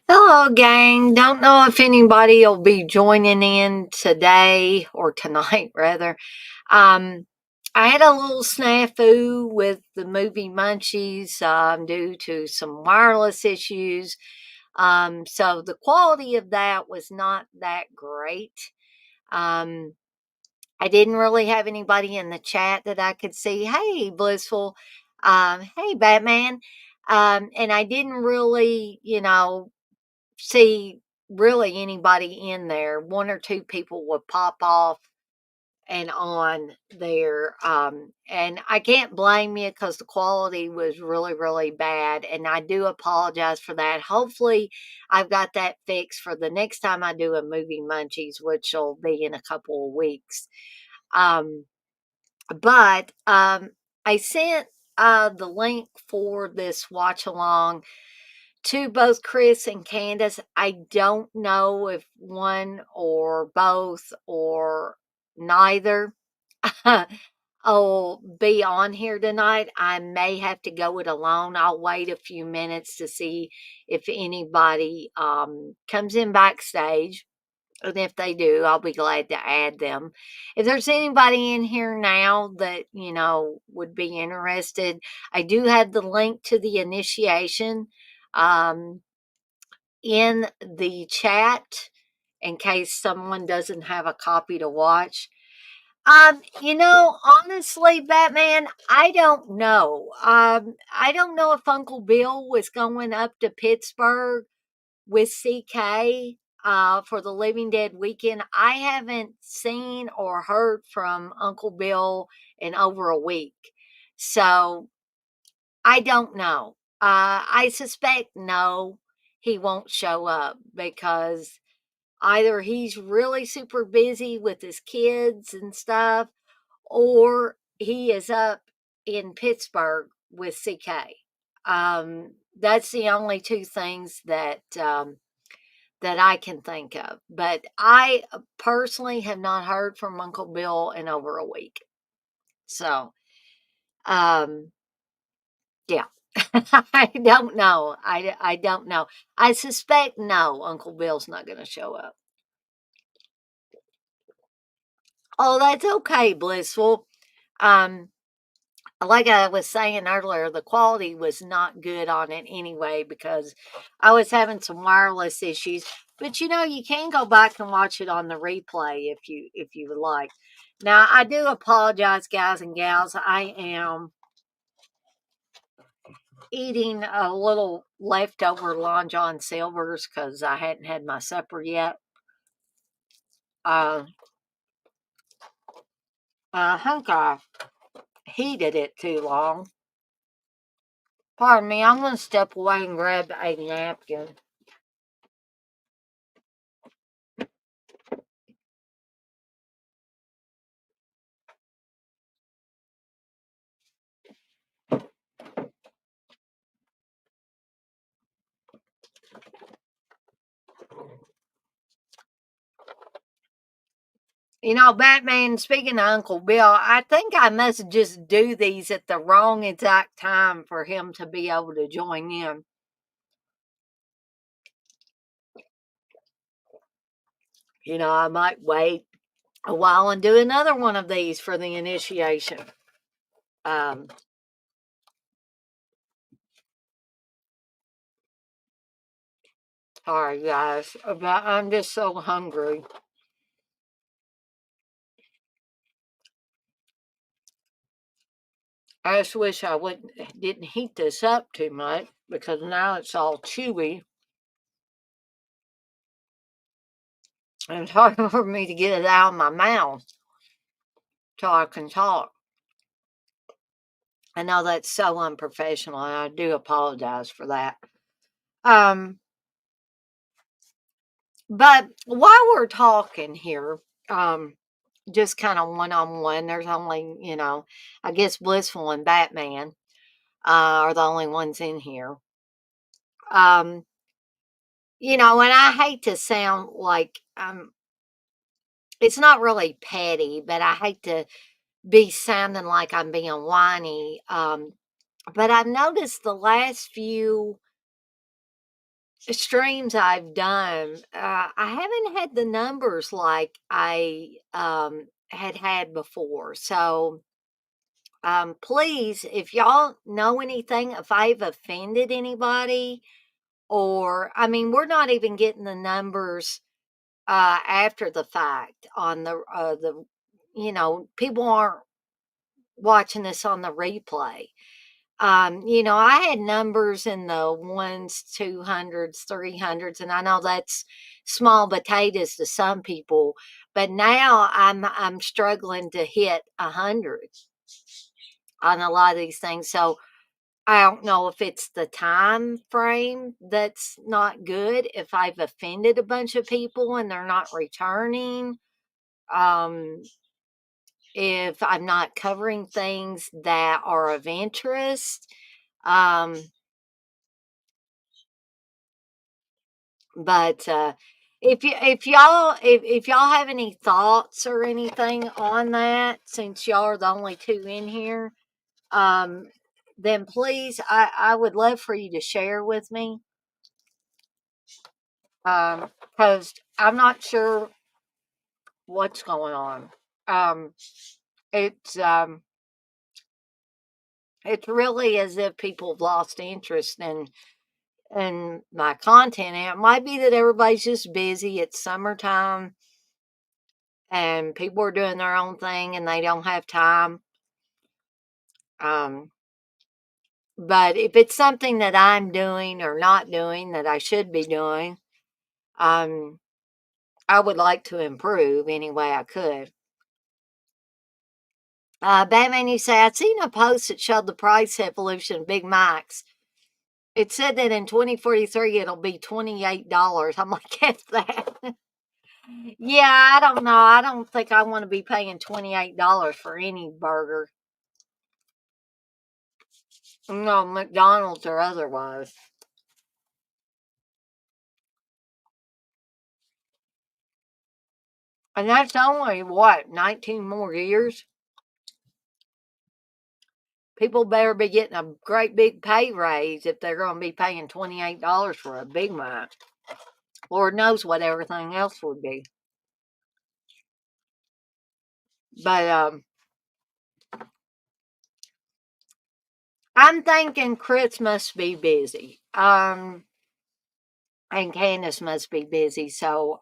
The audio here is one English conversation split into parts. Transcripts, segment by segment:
Hello, gang. Don't know if anybody will be joining in today or tonight, rather. Um, I had a little snafu with the movie Munchies due to some wireless issues. So the quality of that was not that great. Um, I didn't really have anybody in the chat that I could see. Hey, Blissful. Hey, Batman. And I didn't really, see really anybody in there. One or two people would pop off and on there. And I can't blame you because the quality was really, really bad. And I do apologize for that. Hopefully, I've got that fixed for the next time I do a movie munchies, which will be in a couple of weeks. Um, but I sent the link for this watch along to both Chris and Candace. I don't know if one or both or neither will be on here tonight. I may have to go it alone. I'll wait a few minutes to see if anybody comes in backstage. And if they do, I'll be glad to add them. If there's anybody in here now that, would be interested, I do have the link to the initiation. Um, in the chat in case someone doesn't have a copy to watch. Honestly, Batman, I don't know. I don't know if Uncle Bill was going up to Pittsburgh with CK for the Living Dead weekend. I haven't seen or heard from Uncle Bill in over a week. So I don't know. I suspect no, he won't show up because either he's really super busy with his kids and stuff, or he is up in Pittsburgh with CK. That's the only two things that I can think of. But I personally have not heard from Uncle Bill in over a week. So, um, yeah. I don't know. I don't know. I suspect no, Uncle Bill's not going to show up. Oh, that's okay, Blissful. Um, like I was saying earlier, the quality was not good on it anyway because I was having some wireless issues. But you can go back and watch it on the replay if you would like. Now, I do apologize, guys and gals. I am eating a little leftover Long John Silver's because I hadn't had my supper yet. Uh, I think I heated it too long. Pardon me, I'm going to step away and grab a napkin. Batman, speaking of Uncle Bill, I think I must just do these at the wrong exact time for him to be able to join in. I might wait a while and do another one of these for the initiation. Um, sorry, guys, but I'm just so hungry. I just wish I didn't heat this up too much because now it's all chewy. And it's hard for me to get it out of my mouth so I can talk. I know that's so unprofessional, and I do apologize for that. Um, but while we're talking here, just kind of one on one, there's only, I guess Blissful and Batman are the only ones in here. Um, and I hate to sound like it's not really petty, but I hate to be sounding like I'm being whiny. But I've noticed the last few streams I've done, I haven't had the numbers like I had before. So please, if y'all know anything, if I've offended anybody, or I mean, we're not even getting the numbers after the fact on the people aren't watching this on the replay. I had numbers in the ones, 200s, 300s, and I know that's small potatoes to some people, but now I'm struggling to hit 100 on a lot of these things. So I don't know if it's the time frame that's not good, if I've offended a bunch of people and they're not returning, um, if I'm not covering things that are of interest. Um, but if y'all have any thoughts or anything on that, since y'all are the only two in here, um, then please, I would love for you to share with me. Because I'm not sure what's going on. Um, it's it's really as if people have lost interest in my content. And it might be that everybody's just busy. It's summertime and people are doing their own thing and they don't have time. Um, but if it's something that I'm doing or not doing that I should be doing, um, I would like to improve any way I could. Batman, you say, I'd seen a post that showed the price evolution of Big Macs. It said that in 2043 it'll be $28. I'm like, F that. Yeah, I don't know. I don't think I want to be paying $28 for any burger. No, McDonald's or otherwise. And that's only what, 19 more years? People better be getting a great big pay raise if they're going to be paying $28 for a Big Mac. Lord knows what everything else would be. But I'm thinking Chris must be busy. And Candace must be busy. So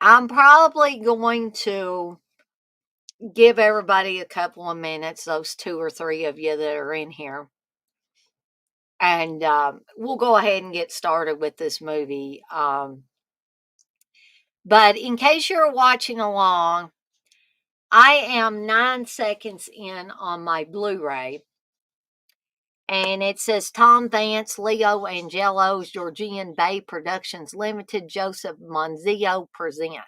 I'm probably going to give everybody a couple of minutes, those two or three of you that are in here. And we'll go ahead and get started with this movie. But in case you're watching along, I am 9 seconds in on my Blu-ray. And it says Tom Vance, Leo Angelo's Georgian Bay Productions Limited, Joseph Monzio present.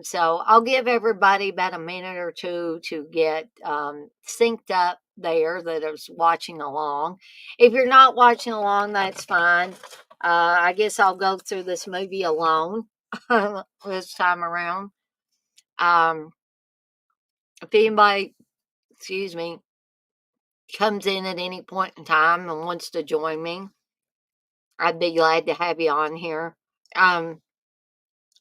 So I'll give everybody about a minute or two to get synced up there that is watching along. If you're not watching along, that's fine. I guess I'll go through this movie alone this time around. If anybody, excuse me, comes in at any point in time and wants to join me, I'd be glad to have you on here.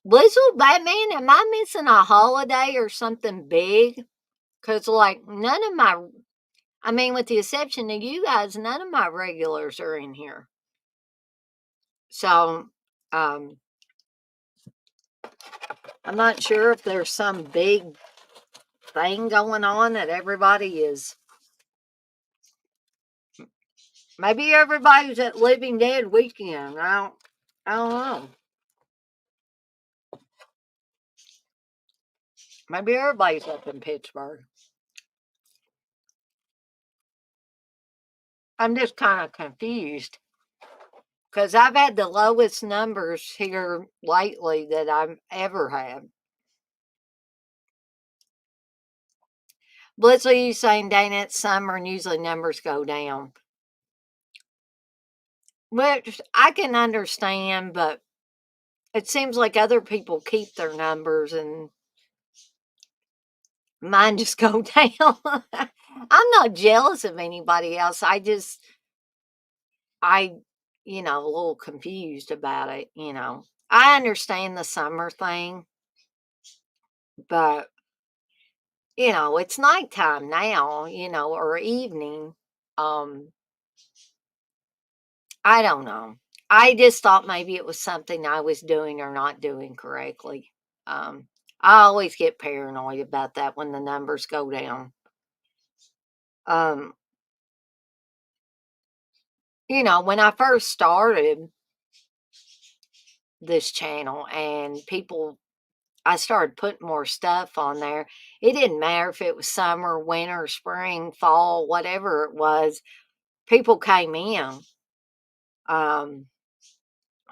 Blizzle Batman, am I missing a holiday or something big? Because, like, none of my, I mean, with the exception of you guys, none of my regulars are in here. So, I'm not sure if there's some big thing going on that everybody is. Maybe everybody's at Living Dead weekend. I don't know. Maybe everybody's up in Pittsburgh. I'm just kind of confused because I've had the lowest numbers here lately that I've ever had. Blizzle, you saying, dang, it's summer and usually numbers go down. Which I can understand, but it seems like other people keep their numbers and mine just go down. I'm not jealous of anybody else. I just, I, a little confused about it. I understand the summer thing, but it's nighttime now, or evening. Um, I don't know. I just thought maybe it was something I was doing or not doing correctly. Um, I always get paranoid about that when the numbers go down. Um, when I first started this channel and I started putting more stuff on there. It didn't matter if it was summer, winter, spring, fall, whatever it was. People came in. Um,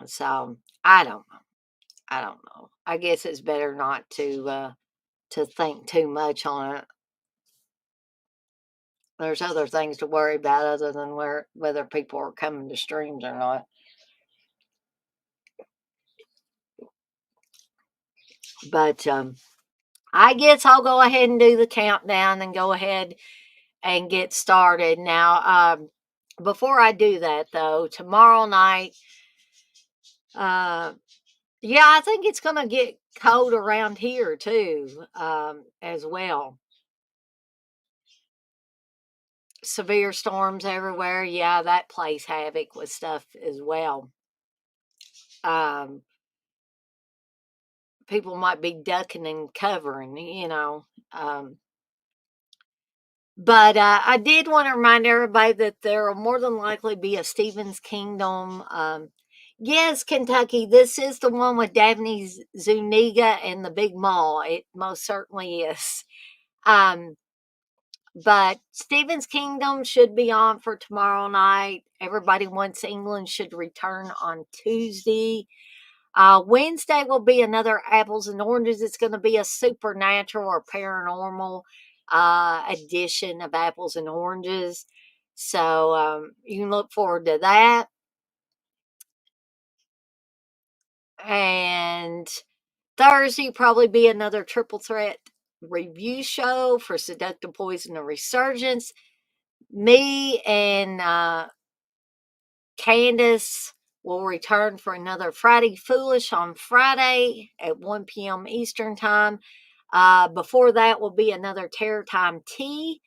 so I don't know. I don't know. I guess it's better not to think too much on it. There's other things to worry about other than whether people are coming to streams or not. But I guess I'll go ahead and do the countdown and go ahead and get started. Now, before I do that, though, tomorrow night, uh, yeah, I think it's going to get cold around here too, as well. Severe storms everywhere. Yeah, that plays havoc with stuff as well. Um, People might be ducking and covering. But I did want to remind everybody that there will more than likely be a Stephen's Kingdom. Yes, Kentucky, this is the one with Daphne Zuniga and the big mall. It most certainly is. Um, but Stephen's Kingdom should be on for tomorrow night. Everybody Wants England should return on Tuesday. Wednesday will be another apples and oranges. It's going to be a supernatural or paranormal edition of apples and oranges. So you can look forward to that. And Thursday probably be another triple threat review show for Seductive Poison and Resurgence. Me and Candace will return for another Friday Foolish on Friday at 1 p.m. Eastern Time. Before that will be another Terror Time Tea.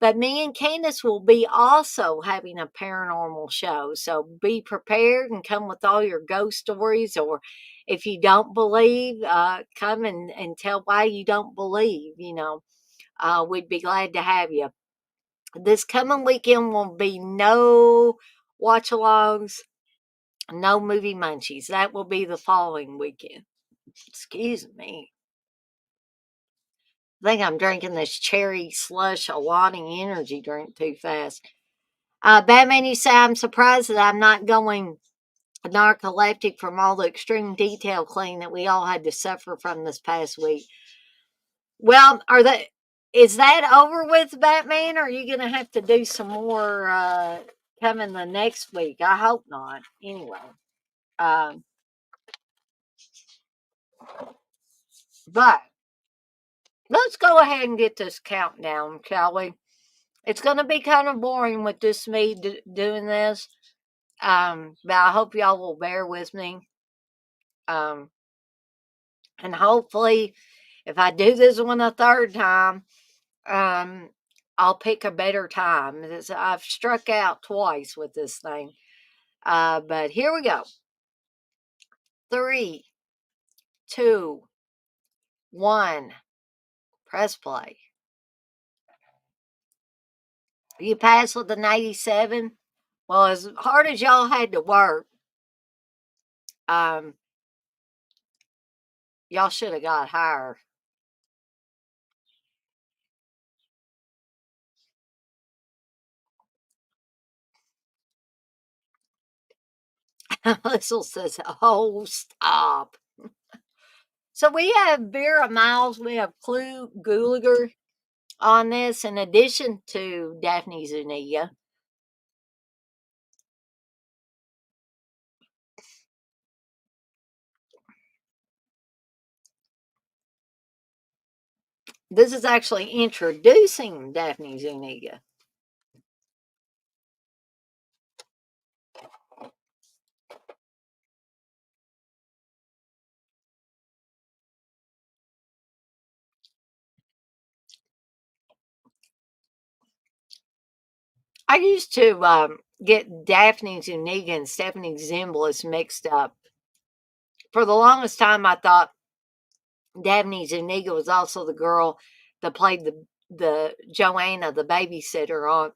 But me and Candace will be also having a paranormal show. So be prepared and come with all your ghost stories. Or if you don't believe, come and tell why you don't believe. We'd be glad to have you. This coming weekend will be no watch alongs, no movie munchies. That will be the following weekend. Excuse me. I think I'm drinking this cherry slush Alani energy drink too fast. Batman, you say I'm surprised that I'm not going narcoleptic from all the extreme detail clean that we all had to suffer from this past week. Well, is that over with, Batman? Or are you going to have to do some more coming the next week? I hope not. Anyway, um, but let's go ahead and get this countdown, shall we? It's going to be kind of boring with just me doing this, but I hope y'all will bear with me. Um, and hopefully, if I do this one a third time, um, I'll pick a better time. I've struck out twice with this thing. But here we go. 3, 2, 1. Press play. You passed with an 87. Well, as hard as y'all had to work, um, y'all should have got higher. Lissel says, "Oh, stop." So we have Vera Miles, we have Clue Gulager on this, in addition to Daphne Zuniga. This is actually introducing Daphne Zuniga. I used to get Daphne Zuniga and Stephanie Zimbalist mixed up. For the longest time, I thought Daphne Zuniga was also the girl that played the Joanna, the babysitter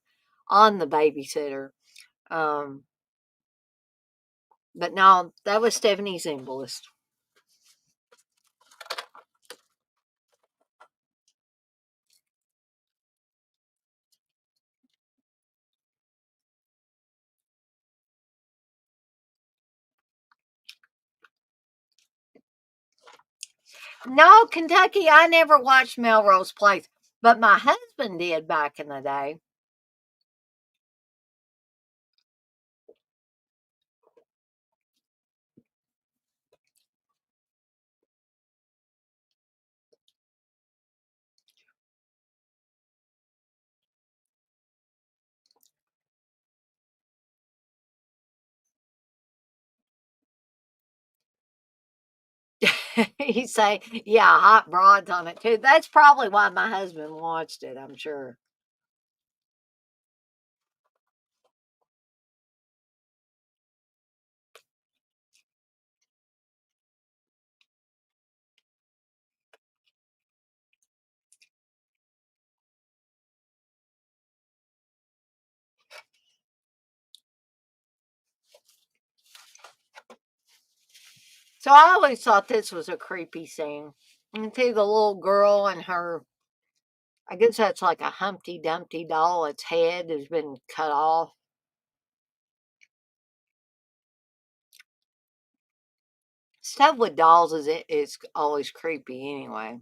on the babysitter. Um, but no, that was Stephanie Zimbalist. No, Kentucky, I never watched Melrose Place, but my husband did back in the day. He say, yeah, hot broads on it too. That's probably why my husband watched it, I'm sure. So I always thought this was a creepy scene. You can see the little girl and her, I guess that's like a Humpty Dumpty doll. Its head has been cut off. Stuff with dolls is always creepy anyway.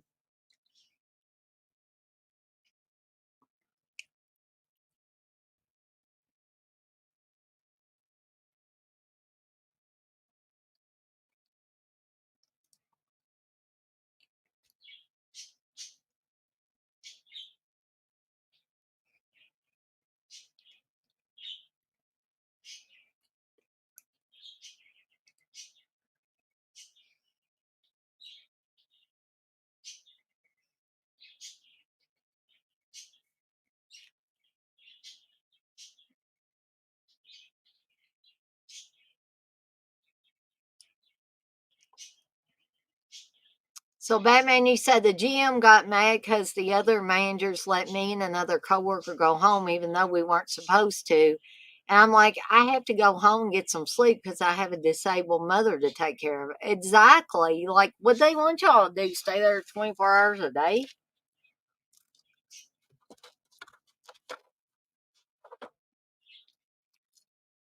So Batman, you said the GM got mad because the other managers let me and another coworker go home, even though we weren't supposed to. And I'm like, I have to go home and get some sleep because I have a disabled mother to take care of. Exactly. Like, what they want y'all to do? Stay there 24 hours a day?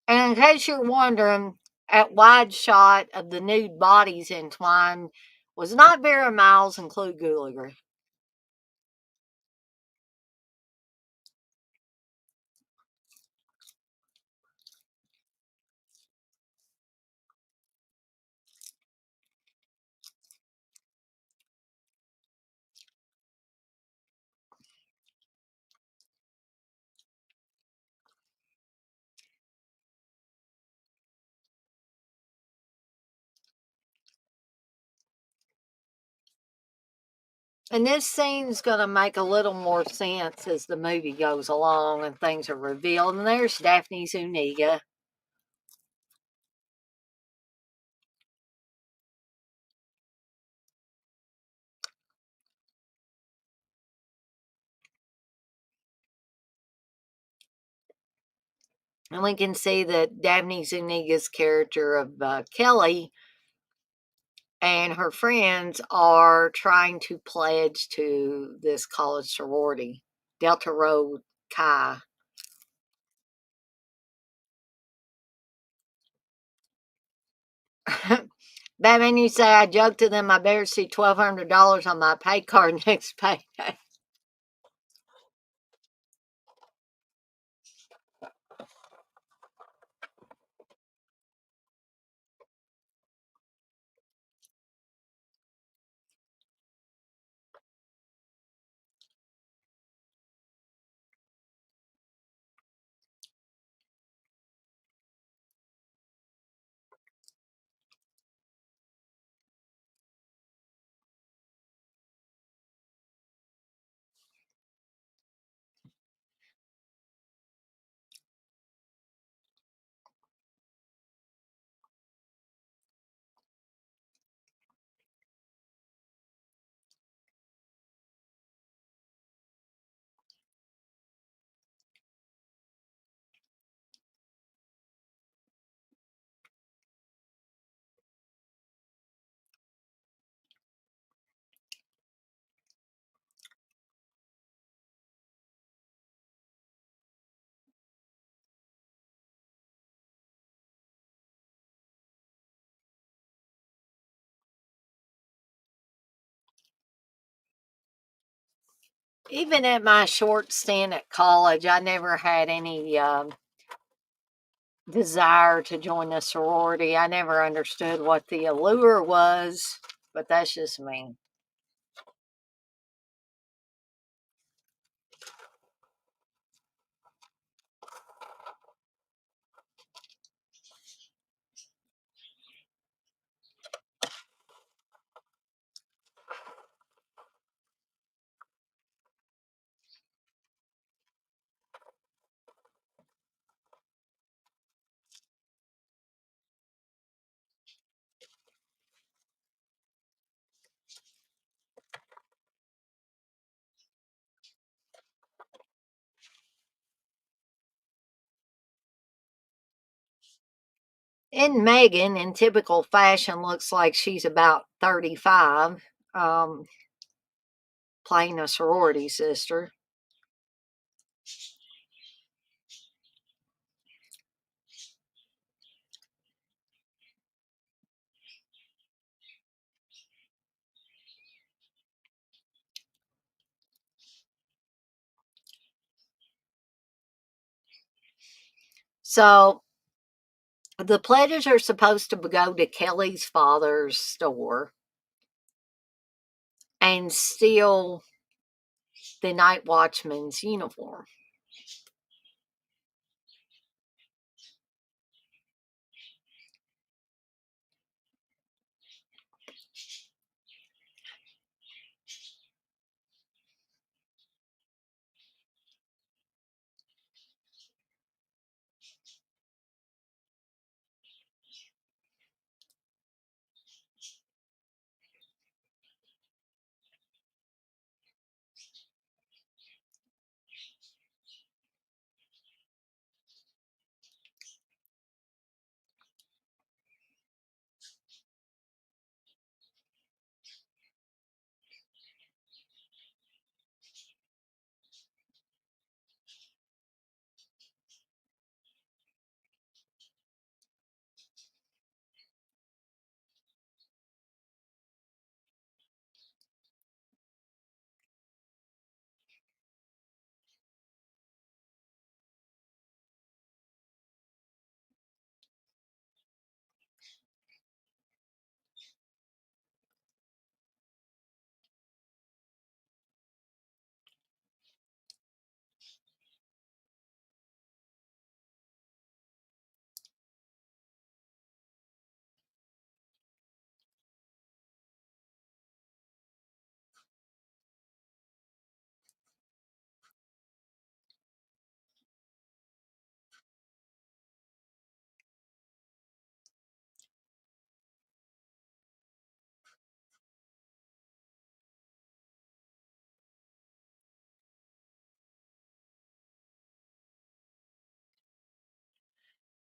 And in case you're wondering, at wide shot of the nude bodies entwined was not Vera Miles and Clue Gallagher. And this scene's going to make a little more sense as the movie goes along and things are revealed. And there's Daphne Zuniga. And we can see that Daphne Zuniga's character of Kelly and her friends are trying to pledge to this college sorority, Delta Rho Chi. Batman, you say I joked to them I better see $1,200 on my pay card next payday. Even at my short stint at college, I never had any desire to join a sorority. I never understood what the allure was, but that's just me. And Megan, in typical fashion, looks like she's about 35, playing a sorority sister. So the pledges are supposed to go to Kelly's father's store and steal the night watchman's uniform.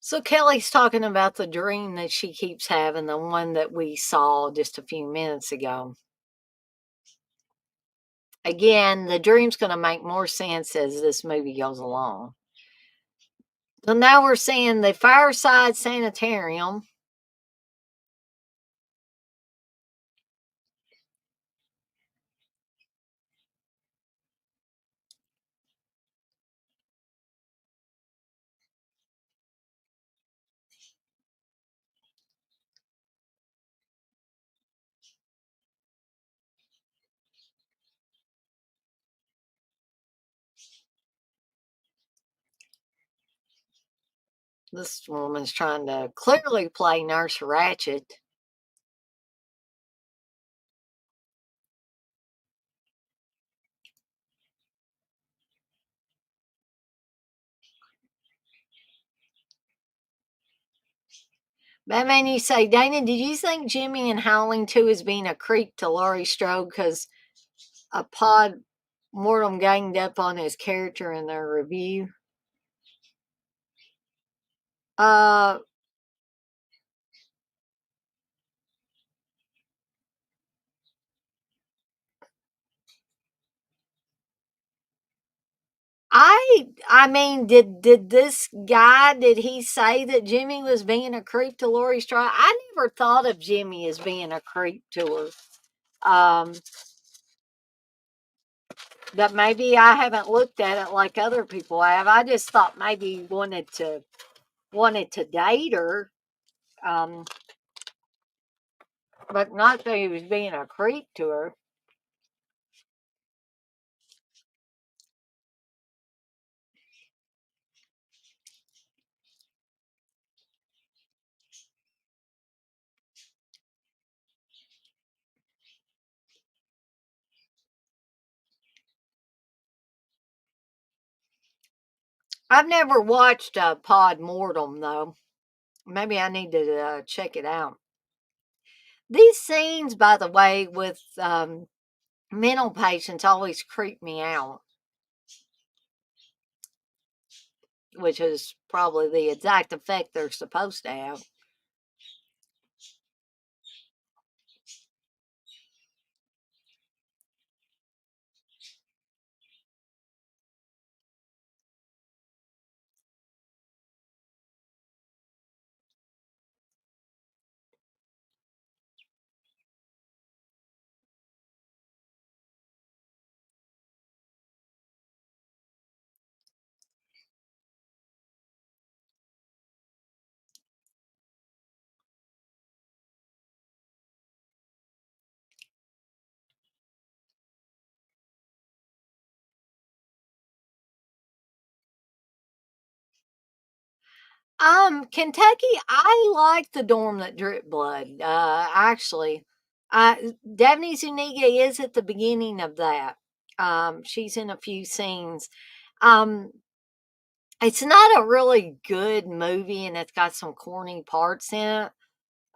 So Kelly's talking about the dream that she keeps having, the one that we saw just a few minutes ago. Again, the dream's going to make more sense as this movie goes along. So now we're seeing the Fireside Sanitarium. This woman's trying to clearly play Nurse Ratched. That made you say, Dana, did you think Jimmy and Howling 2 is being a creep to Laurie Strode because a pod mortem ganged up on his character in their review? Uh, I mean, did this guy, did he say that Jimmy was being a creep to Laurie Strode? I never thought of Jimmy as being a creep to her. Um, But maybe I haven't looked at it like other people have. I just thought maybe he wanted to date her, um, but not that he was being a creep to her. I've never watched Pod Mortem though. Maybe I need to check it out. These scenes, by the way, with mental patients always creep me out, which is probably the exact effect they're supposed to have. Kentucky, I like the dorm that drip blood. Actually, Daphne Zuniga is at the beginning of that. She's in a few scenes. Um, it's not a really good movie, and it's got some corny parts in it.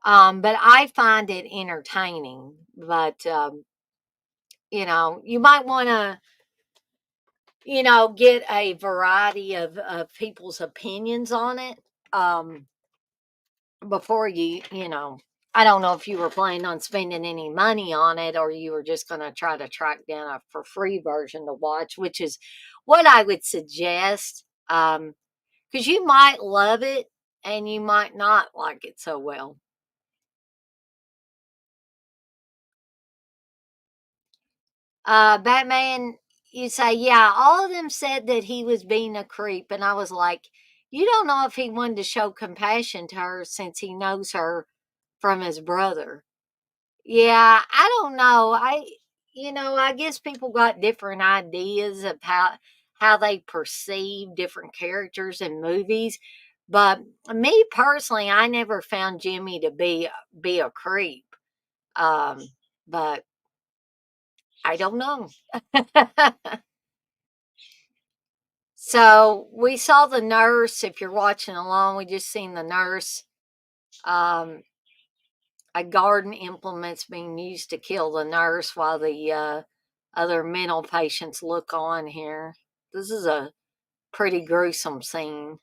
But I find it entertaining. But you might want to, get a variety of people's opinions on it. Um, before I don't know if you were planning on spending any money on it or you were just going to try to track down a for free version to watch, which is what I would suggest. Because you might love it and you might not like it so well. Batman, you say, yeah, all of them said that he was being a creep. And I was like, you don't know if he wanted to show compassion to her since he knows her from his brother. Yeah, I don't know. I guess people got different ideas of how they perceive different characters in movies. But me personally, I never found Jimmy to be a creep. Um, but I don't know. So we saw the nurse. If you're watching along, we just seen the nurse. Um, a garden implement's being used to kill the nurse while the other mental patients look on here. This is a pretty gruesome scene.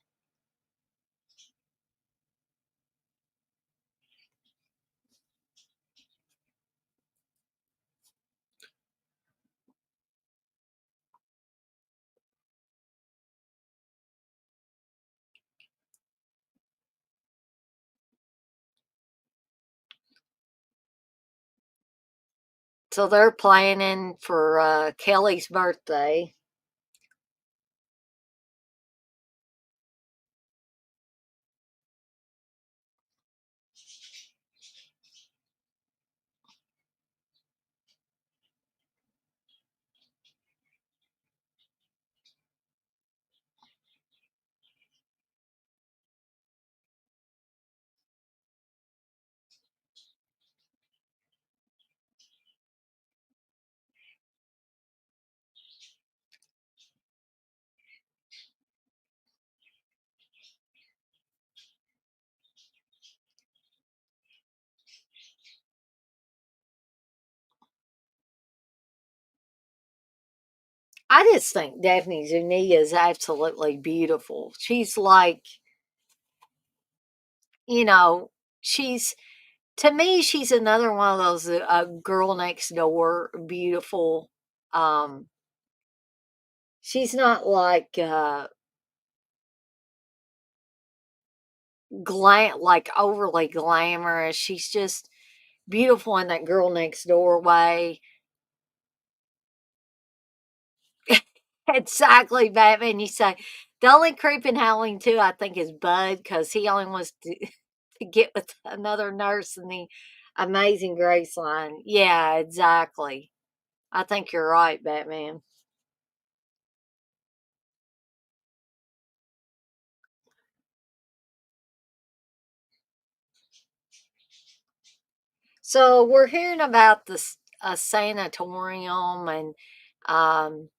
So they're planning for Kelly's birthday. I just think Daphne Zuniga is absolutely beautiful. She's like, you know, she's to me, she's another one of those girl next door, beautiful. Um, she's not like like overly glamorous. She's just beautiful in that girl next door way. Exactly, Batman. You say the only creep in Halloween 2, I think, is Bud because he only wants to, to get with another nurse in the Amazing Grace line. Yeah, exactly. I think you're right, Batman. So we're hearing about this a sanatorium and um,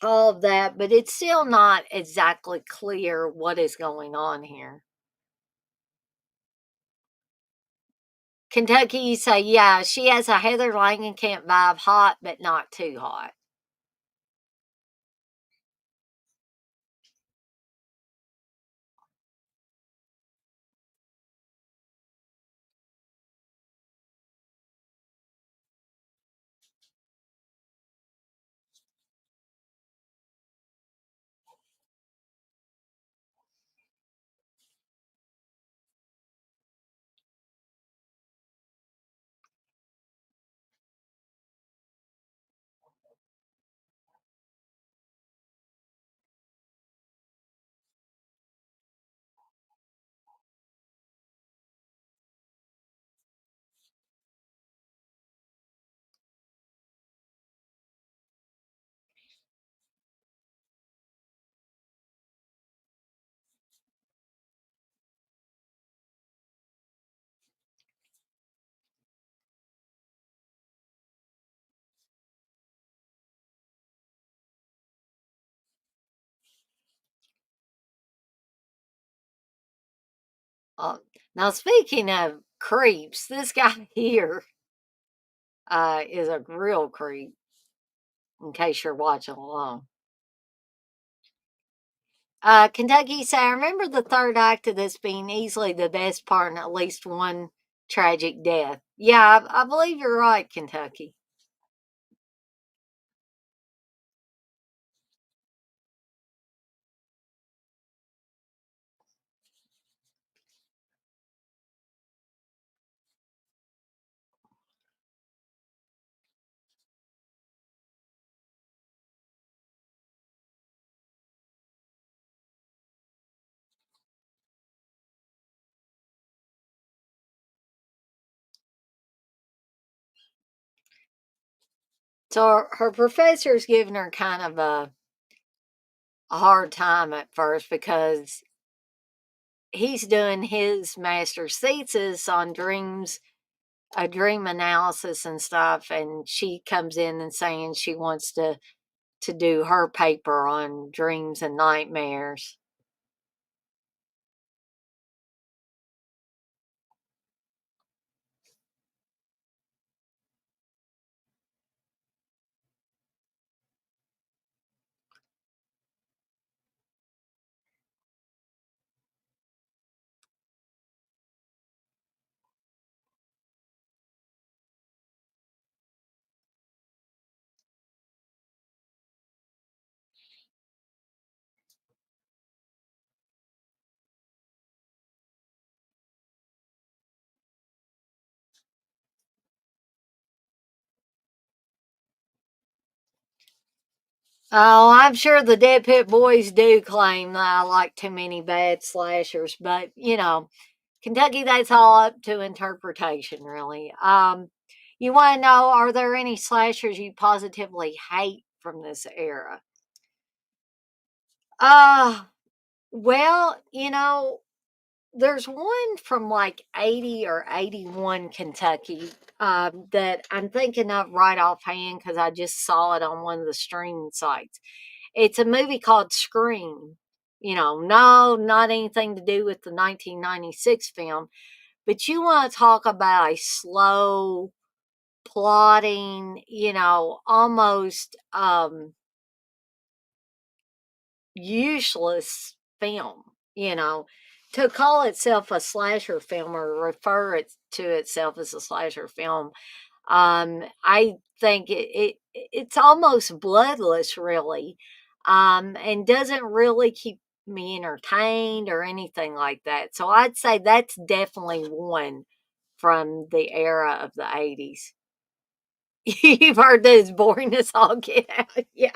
all of that, but it's still not exactly clear what is going on here. Kentucky, you say, yeah, she has a Heather Langenkamp vibe, hot but not too hot. Uh, Now, speaking of creeps, this guy here is a real creep, in case you're watching along. Kentucky, say, I remember the third act of this being easily the best part and at least one tragic death. Yeah, I believe you're right, Kentucky. So her professor's giving her kind of a hard time at first because he's doing his master's thesis on dreams, a dream analysis and stuff, and she comes in and saying she wants to do her paper on dreams and nightmares. Oh, I'm sure the Dead Pit Boys do claim that I like too many bad slashers, but Kentucky, that's all up to interpretation, really. You want to know, are there any slashers you positively hate from this era? Uh, well, there's one from like 80 or 81 Kentucky that I'm thinking of right offhand because I just saw it on one of the streaming sites. It's a movie called Scream. No, not anything to do with the 1996 film, but you want to talk about a slow, plotting, almost useless film, you know. To call itself a slasher film or refer it to itself as a slasher film, I think it's almost bloodless, really, and doesn't really keep me entertained or anything like that. So I'd say that's definitely one from the era of the 80s. You've heard that it's boring as all get out. Yeah.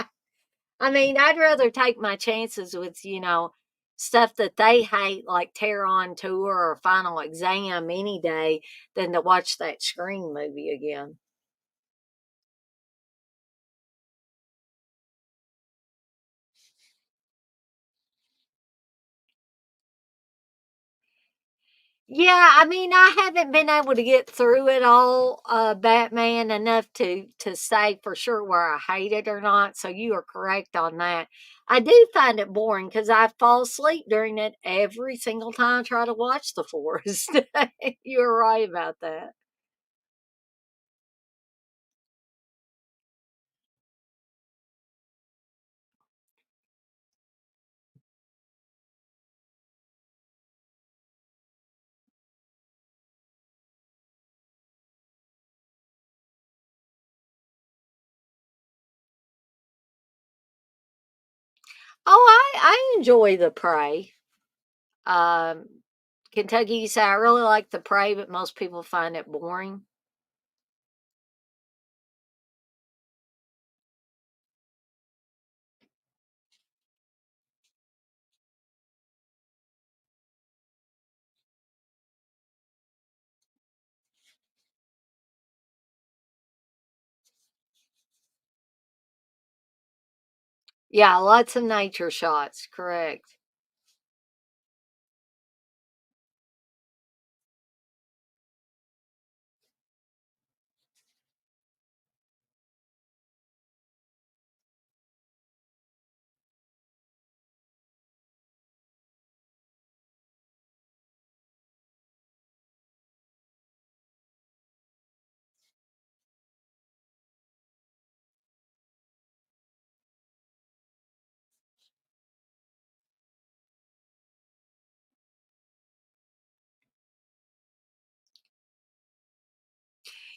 I mean, I'd rather take my chances with, stuff that they hate, like Terror on Tour or Final Exam, any day than to watch that Scream movie again. Yeah, I mean, I haven't been able to get through it all, Batman, enough to say for sure where I hate it or not. So you are correct on that. I do find it boring because I fall asleep during it every single time I try to watch The Forest. You're right about that. Oh, I enjoy The Prey. Um, Kentucky, you say I really like The Prey, but most people find it boring. Yeah, lots of nature shots, correct.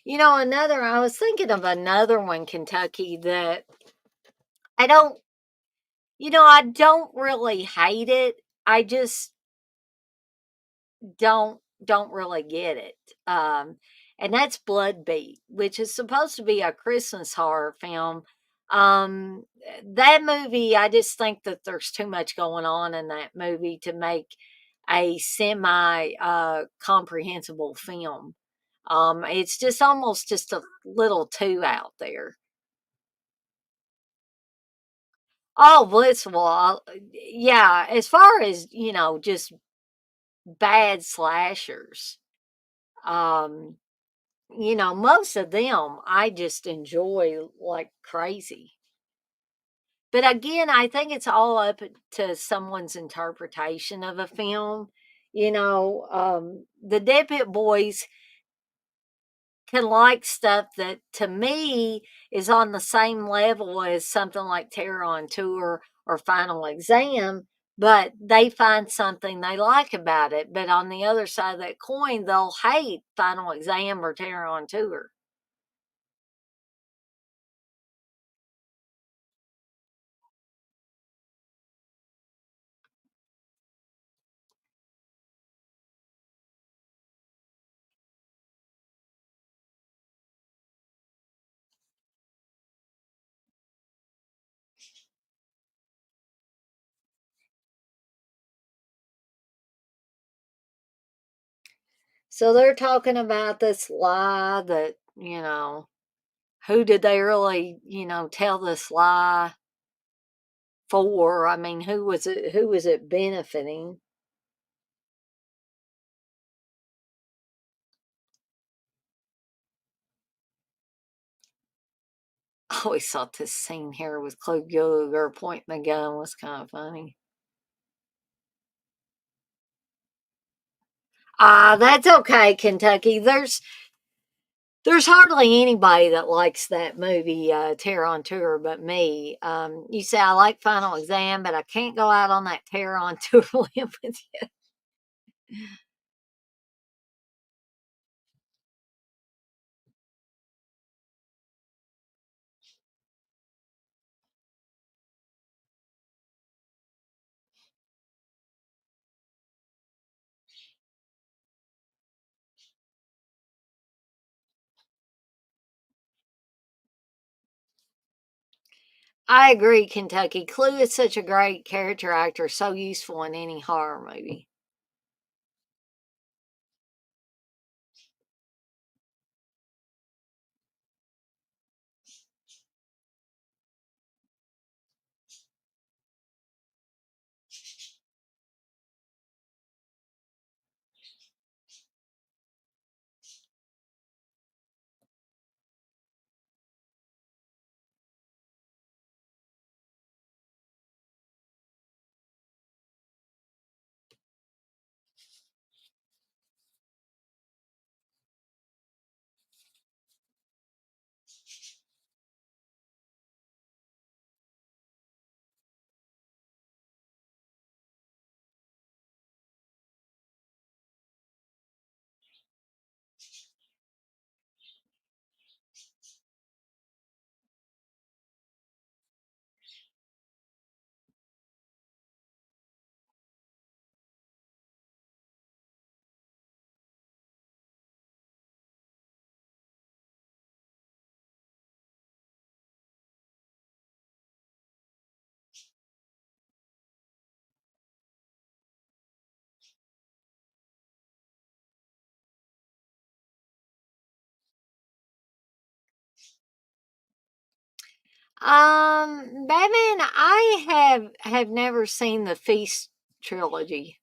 I was thinking of another one, Kentucky, that I don't, I don't really hate it. I just don't really get it. And that's Blood Beat, which is supposed to be a Christmas horror film. That movie, I just think that there's too much going on in that movie to make a semi comprehensible film. It's just almost just a little too out there. Oh, Blissful. Yeah, as far as, just bad slashers. Um, most of them I just enjoy like crazy. But again, I think it's all up to someone's interpretation of a film. The Deadbeat Boys can like stuff that to me is on the same level as something like Terror on Tour or Final Exam, but they find something they like about it. But on the other side of that coin, they'll hate Final Exam or Terror on Tour. So they're talking about this lie that, who did they really, tell this lie for? I mean, who was it benefiting? I always thought this scene here with Clue Gallagher pointing the gun was kind of funny. Ah, that's okay, Kentucky. There's hardly anybody that likes that movie, Terror on Tour, but me. You say I like Final Exam, but I can't go out on that Terror on Tour limb with you. I agree, Kentucky. Clue is such a great character actor, so useful in any horror movie. Batman, I have never seen the Feast trilogy.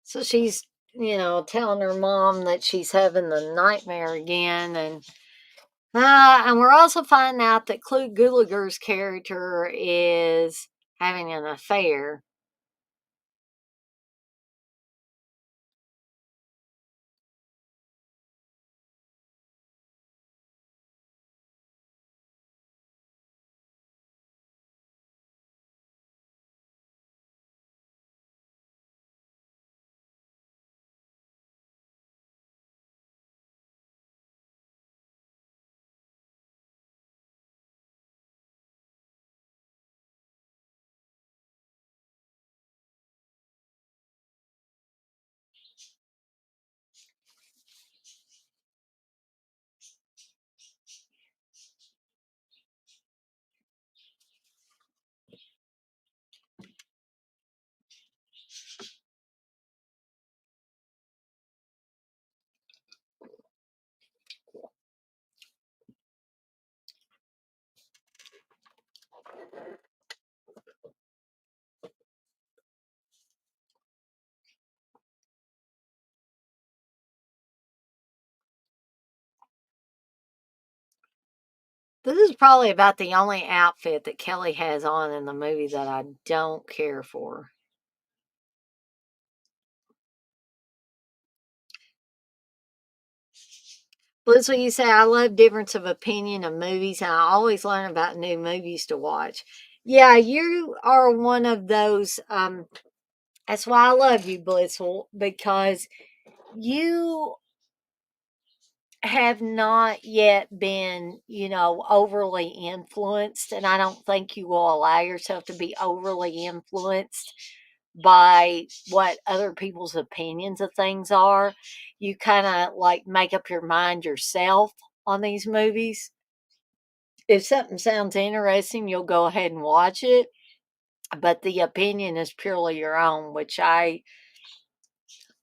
So she's, telling her mom that she's having the nightmare again, and we're also finding out that Clue Gulager's character is having an affair. This is probably about the only outfit that Kelly has on in the movie that I don't care for. Well, that's what you say. I love difference of opinion of movies, and I always learn about new movies to watch. Yeah, you are one of those. That's why I love you, Blissful, because you have not yet been, overly influenced, and I don't think you will allow yourself to be overly influenced by what other people's opinions of things are. You kind of like make up your mind yourself on these movies. If something sounds interesting, you'll go ahead and watch it, but the opinion is purely your own, which I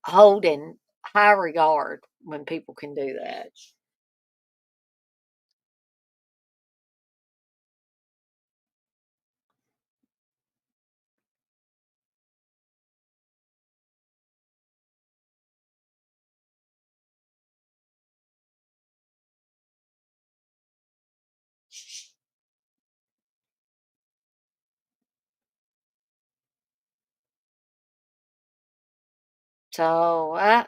hold in high regard when people can do that. So,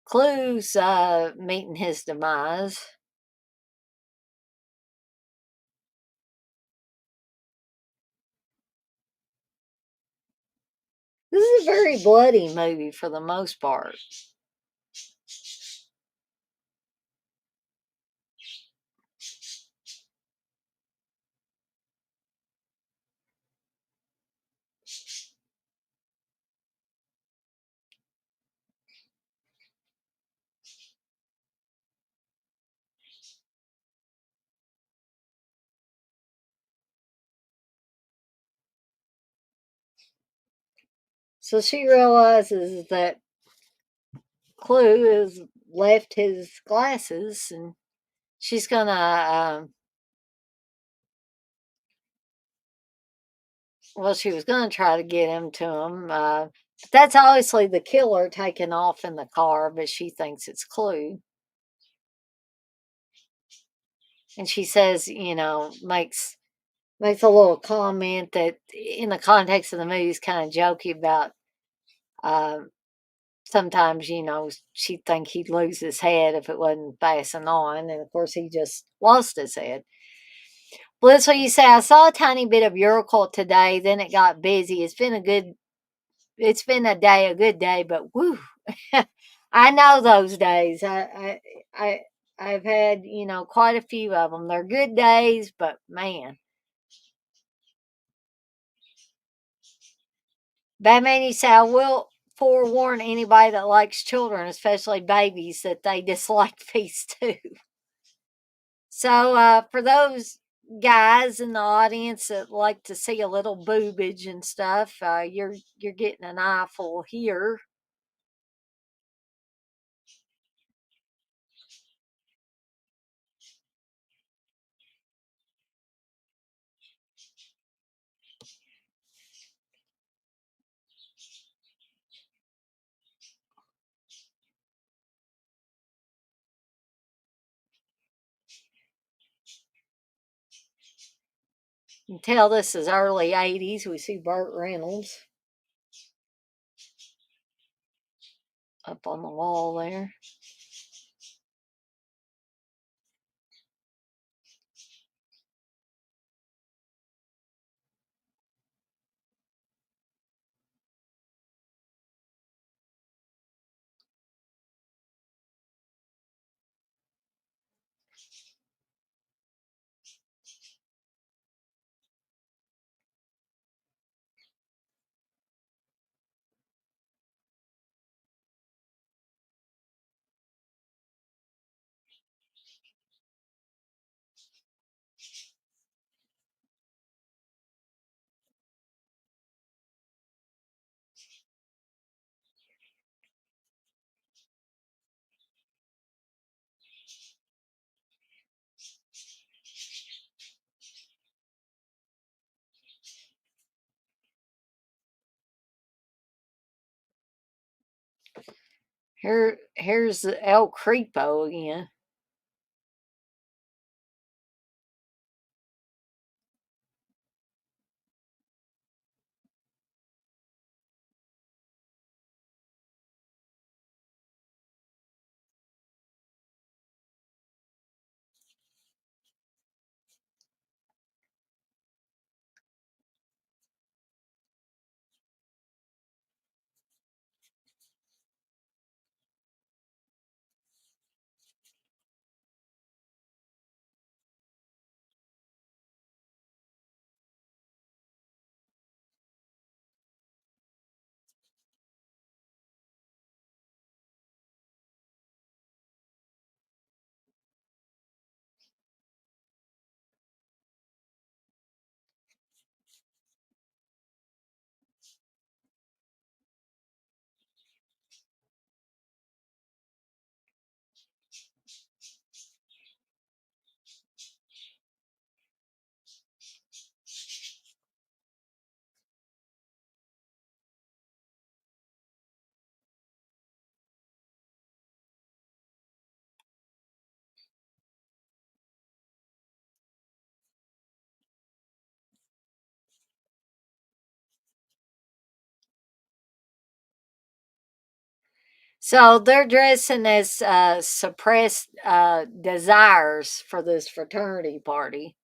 Clue's meeting his demise. This is a very bloody movie for the most part. So she realizes that Clue has left his glasses, and she's gonna, well, she was gonna try to get him to him. But that's obviously the killer taking off in the car, but she thinks it's Clue. And she says, makes a little comment that in the context of the movie is kind of jokey about, um, sometimes, she'd think he'd lose his head if it wasn't passing on. And of course, he just lost his head. Bliss, what you say, I saw a tiny bit of your cult today, then it got busy. It's been a good day, but woo. I know those days. I, I've had, quite a few of them. They're good days, but man. Batman, you say, I will forewarn anybody that likes children, especially babies, that they dislike these too. So, for those guys in the audience that like to see a little boobage and stuff, you're getting an eyeful here. You can tell this is early '80s. We see Burt Reynolds up on the wall there. Here's El Creepo again. So they're dressing as suppressed desires for this fraternity party.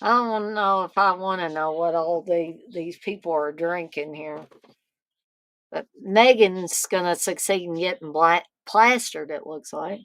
I don't know if I want to know what all these people are drinking here. But Megan's gonna succeed in getting plastered. It looks like.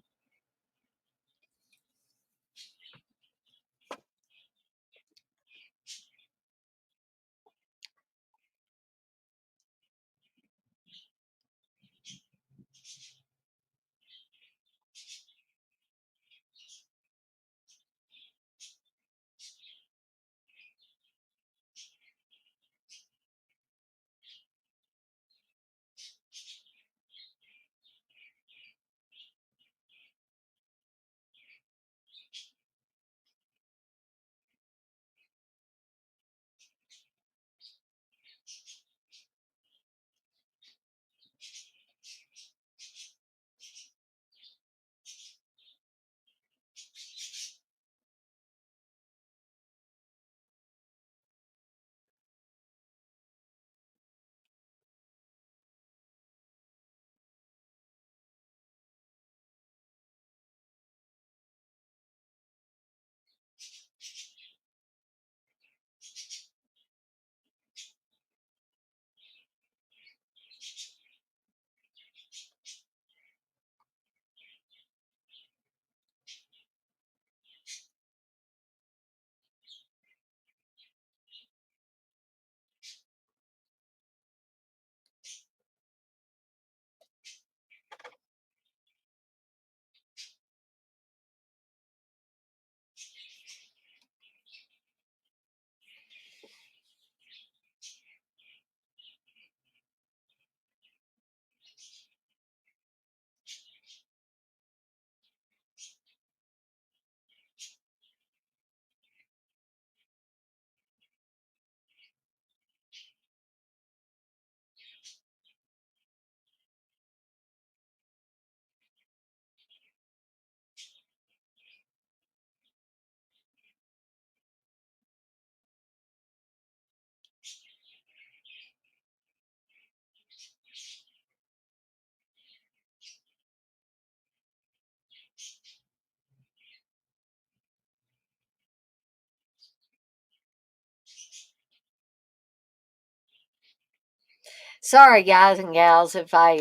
Sorry, guys and gals, if I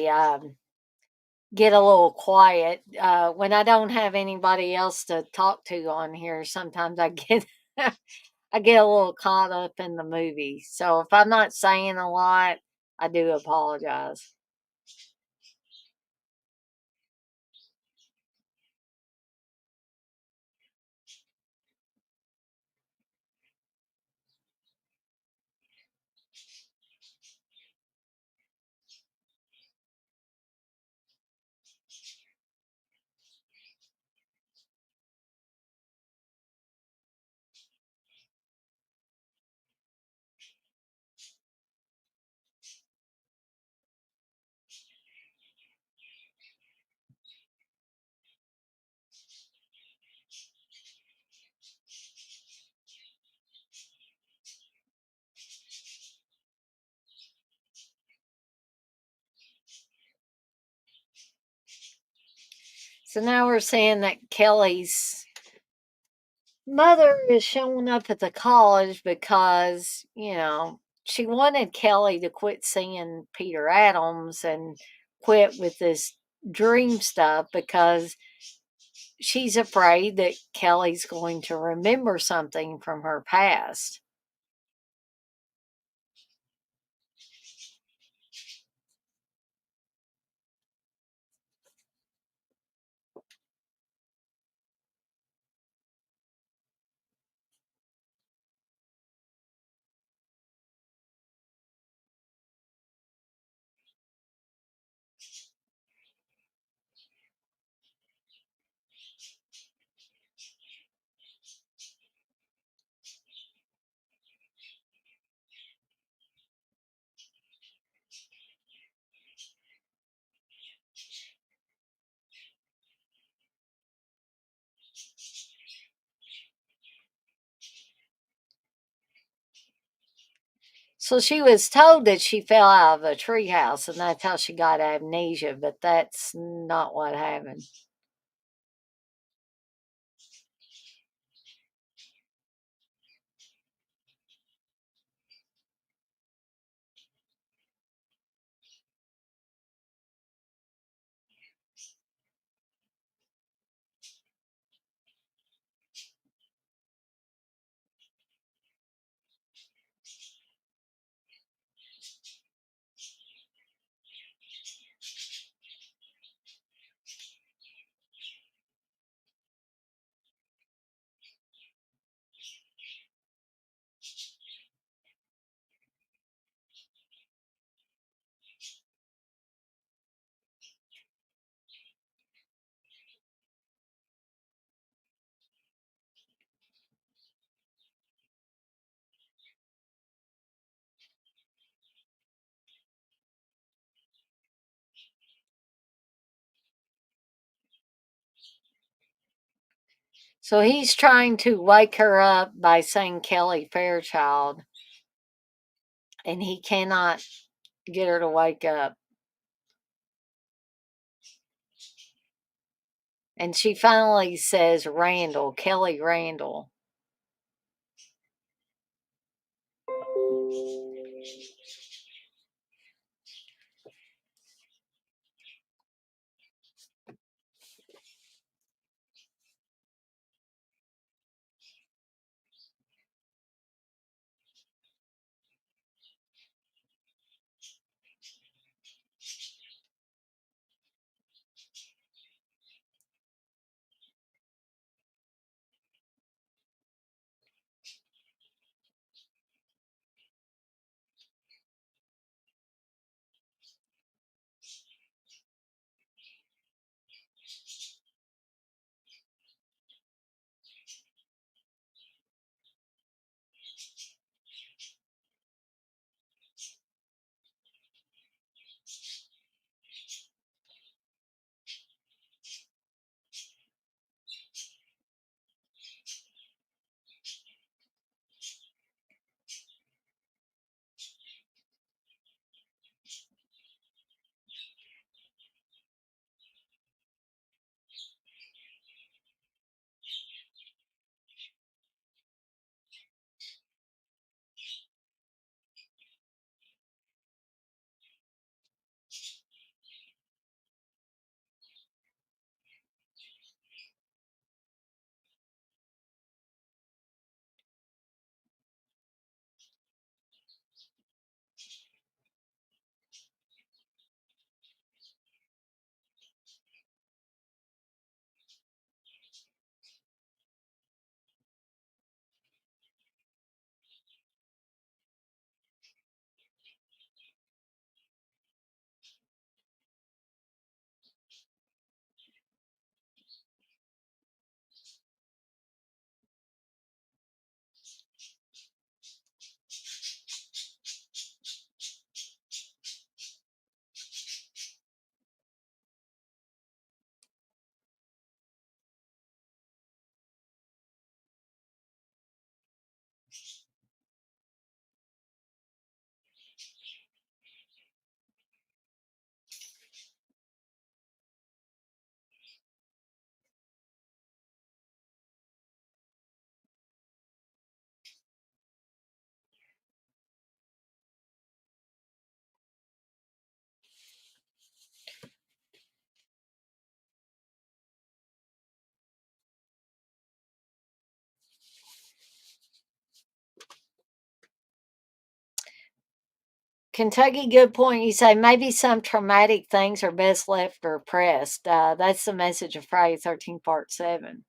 get a little quiet. When I don't have anybody else to talk to on here, sometimes I get I get a little caught up in the movie. So if I'm not saying a lot, I do apologize. So now we're saying that Kelly's mother is showing up at the college because, she wanted Kelly to quit seeing Peter Adams and quit with this dream stuff because she's afraid that Kelly's going to remember something from her past. So she was told that she fell out of a treehouse and that's how she got amnesia, but that's not what happened. So he's trying to wake her up by saying Kelly Fairchild, and he cannot get her to wake up. And she finally says Randall, Kelly Randall. Kentucky, good point. You say maybe some traumatic things are best left repressed. That's the message of Friday 13 Part 7.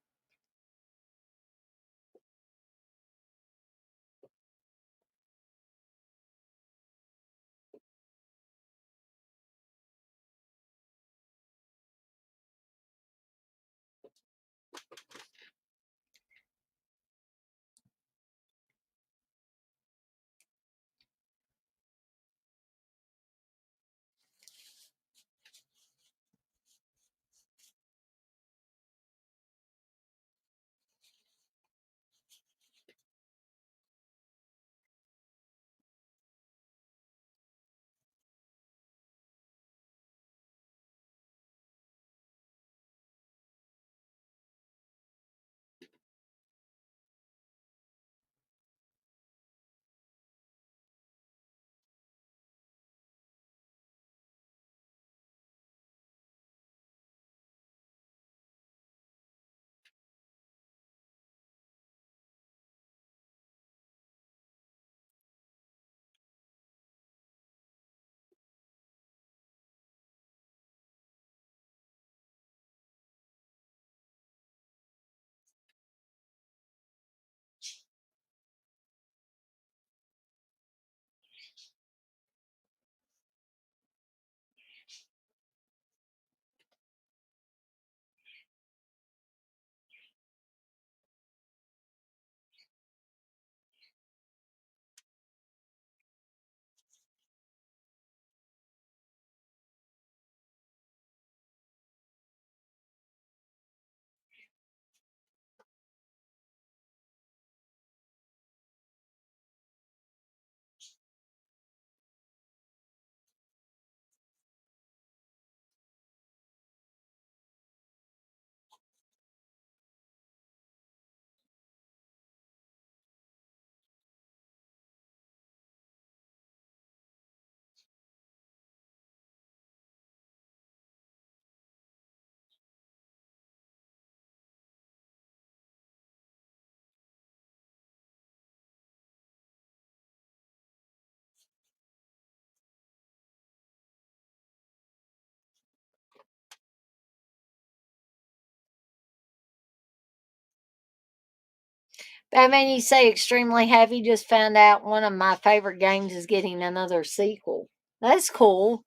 Batman, you say extremely happy. Just found out one of my favorite games is getting another sequel. That's cool.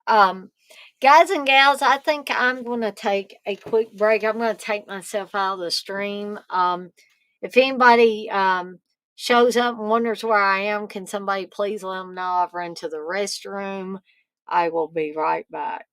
Um, Guys and gals, I think I'm going to take a quick break. I'm going to take myself out of the stream. If anybody shows up and wonders where I am, can somebody please let them know I've run to the restroom? I will be right back.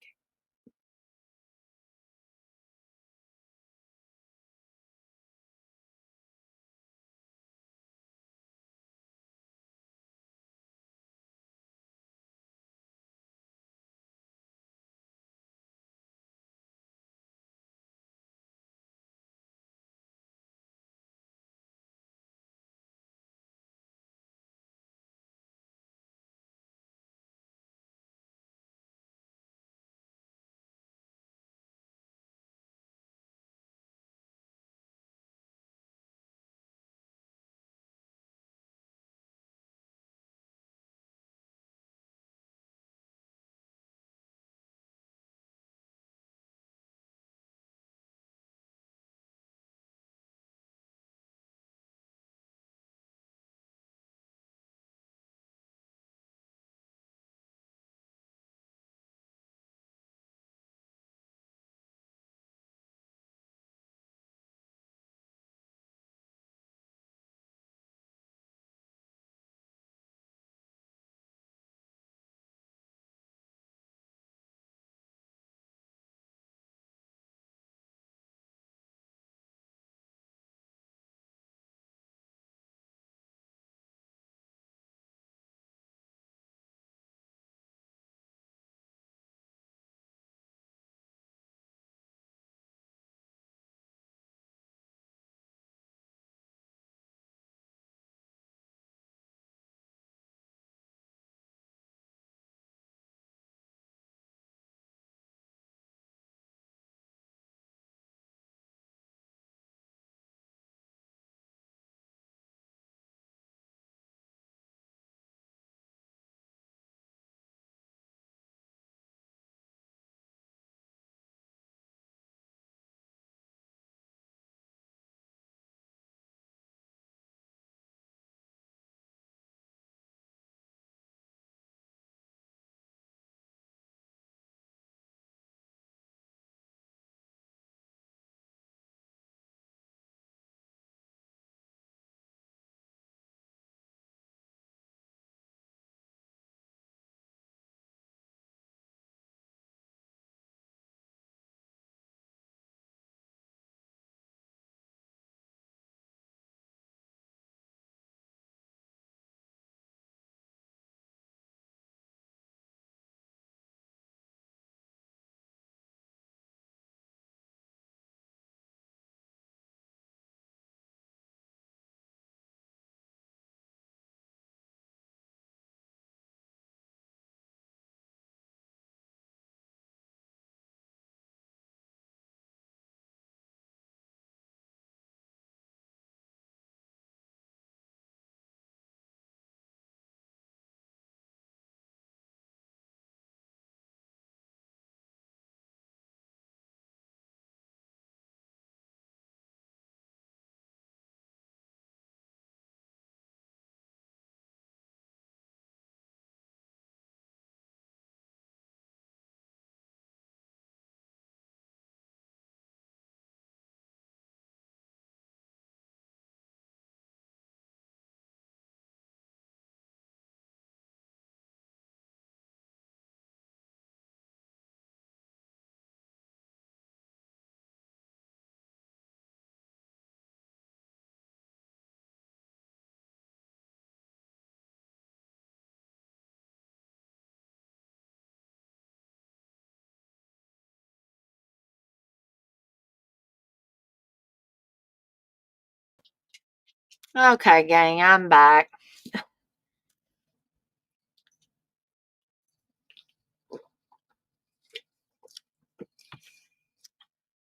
Okay, gang, I'm back.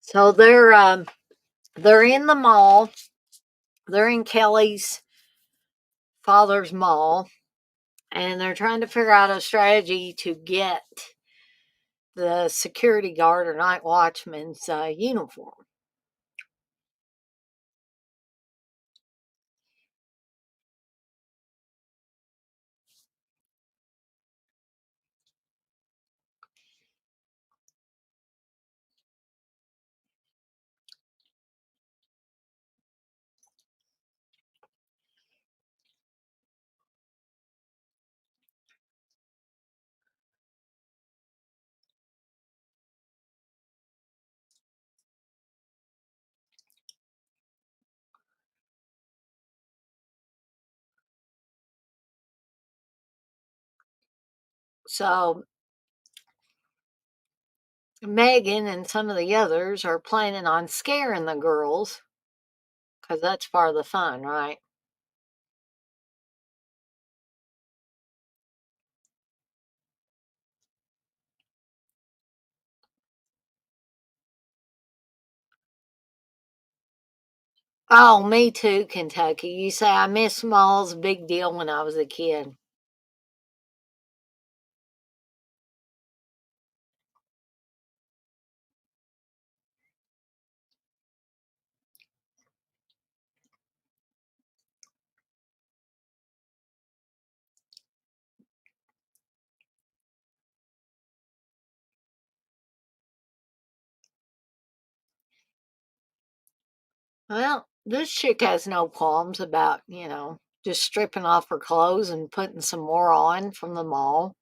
So they're in the mall. They're in Kelly's father's mall, and they're trying to figure out a strategy to get the security guard or night watchman's uniform. So Megan and some of the others are planning on scaring the girls because that's part of the fun, right? Oh, me too, Kentucky. You say I miss malls, big deal when I was a kid. Well, this chick has no qualms about, just stripping off her clothes and putting some more on from the mall.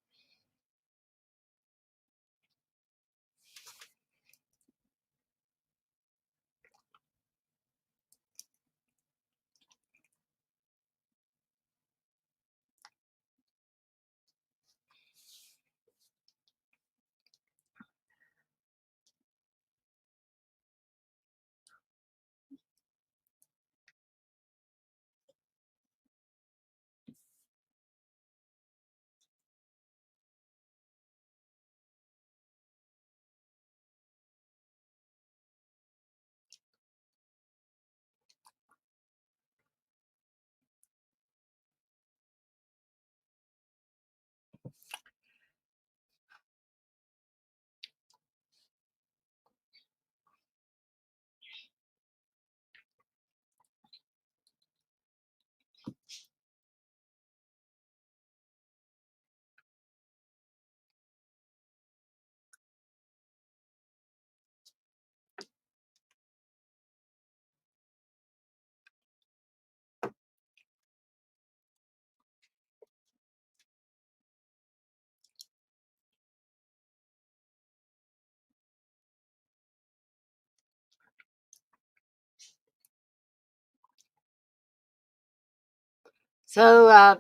So,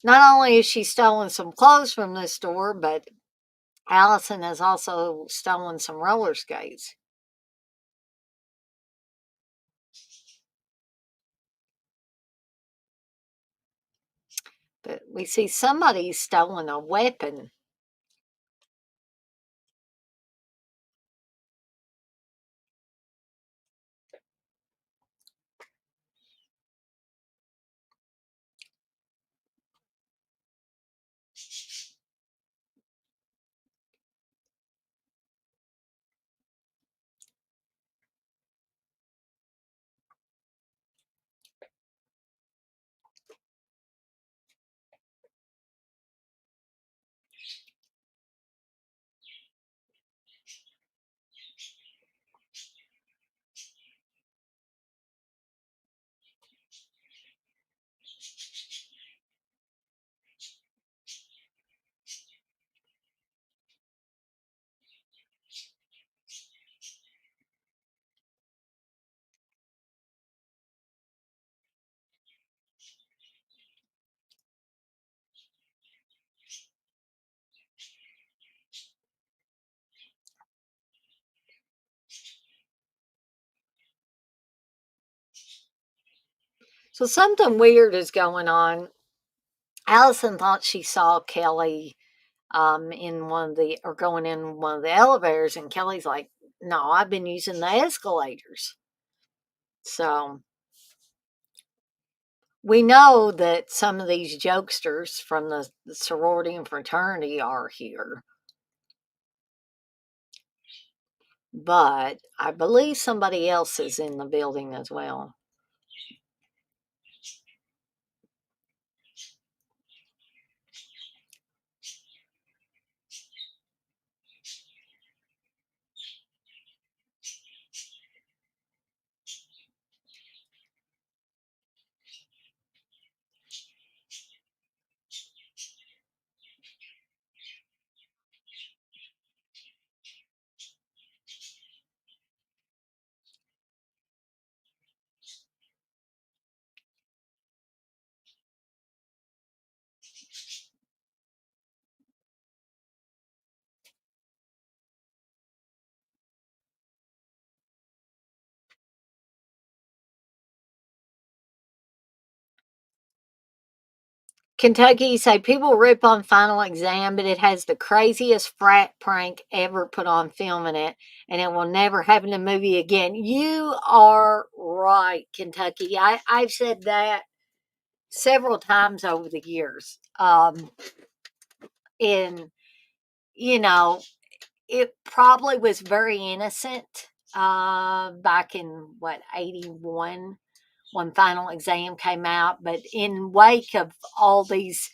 not only has she stolen some clothes from this store, but Allison has also stolen some roller skates. But we see somebody's stolen a weapon. So something weird is going on. Allison thought she saw Kelly in one of the or going in one of the elevators, and Kelly's like, "No, I've been using the escalators." So we know that some of these jokesters from the sorority and fraternity are here, but I believe somebody else is in the building as well. Kentucky say people rip on Final Exam, but it has the craziest frat prank ever put on film in it, and it will never happen in a movie again. You are right, Kentucky. I've said that several times over the years. And, you know, it probably was very innocent back in, what, 81 when Final Exam came out. But in wake of all these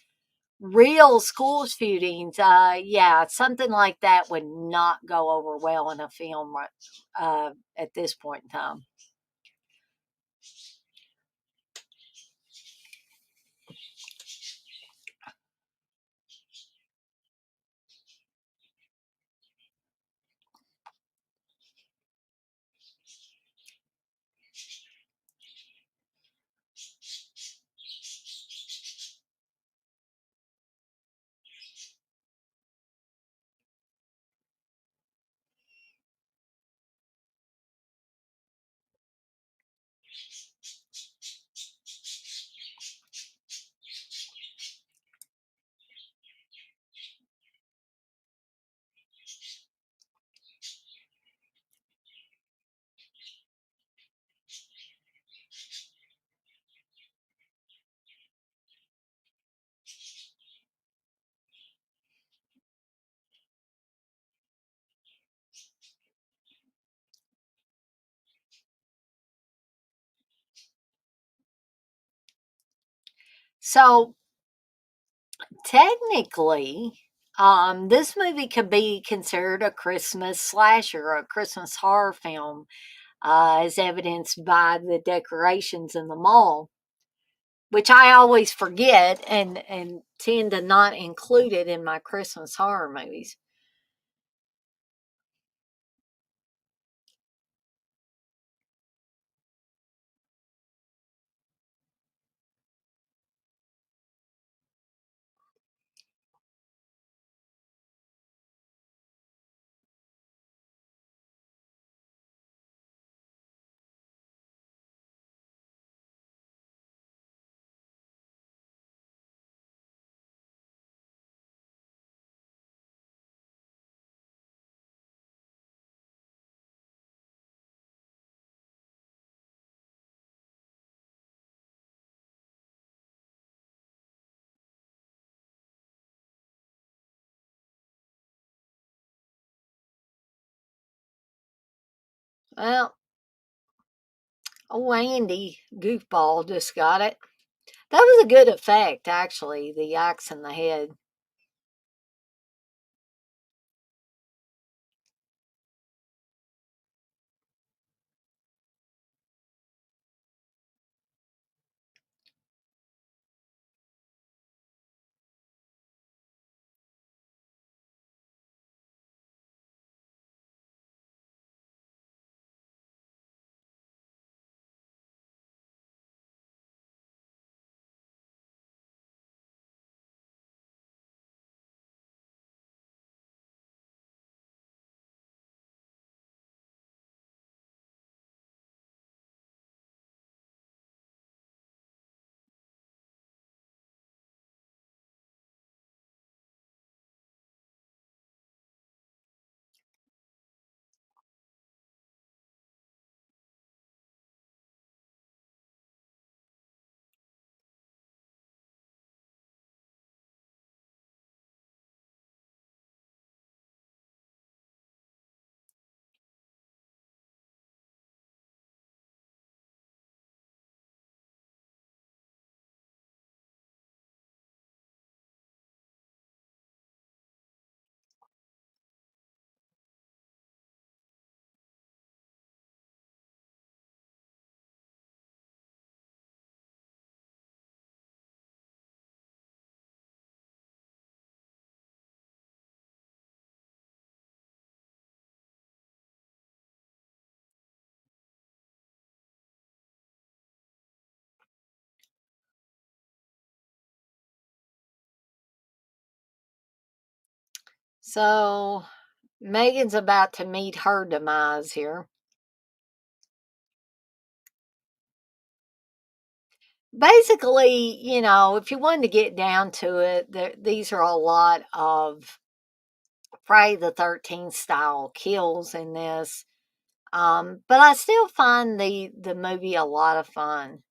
real school shootings, yeah, something like that would not go over well in a film at this point in time. So technically, this movie could be considered a Christmas slasher or a Christmas horror film, as evidenced by the decorations in the mall, which I always forget and tend to not include it in my Christmas horror movies. Well, oh, Andy, goofball, just got it. That was a good effect, actually, the axe in the head. So Megan's about to meet her demise here. Basically, if you wanted to get down to it, these are a lot of Friday the 13th style kills in this. But I still find the movie a lot of fun.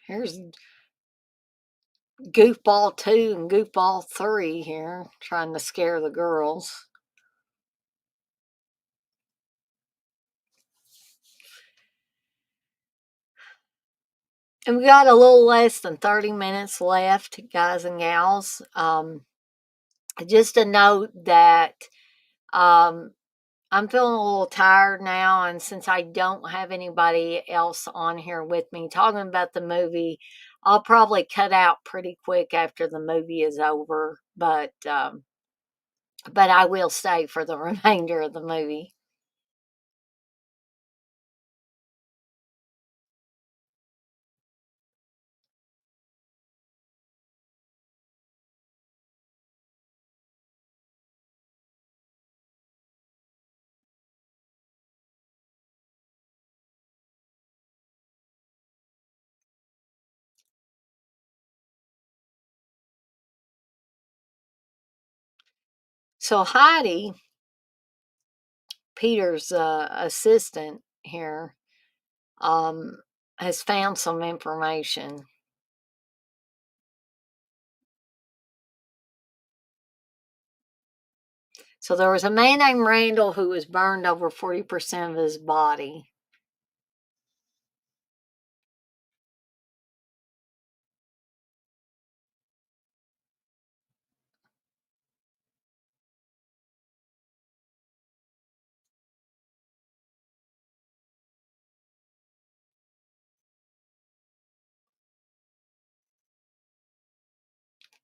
Here's Goofball 2 and Goofball 3 here, trying to scare the girls. And we got a little less than 30 minutes left, guys and gals. Just a note that um, I'm feeling a little tired now, and since I don't have anybody else on here with me talking about the movie, I'll probably cut out pretty quick after the movie is over. But I will stay for the remainder of the movie. So Heidi, Peter's assistant here, um, has found some information. So there was a man named Randall who was burned over 40% of his body.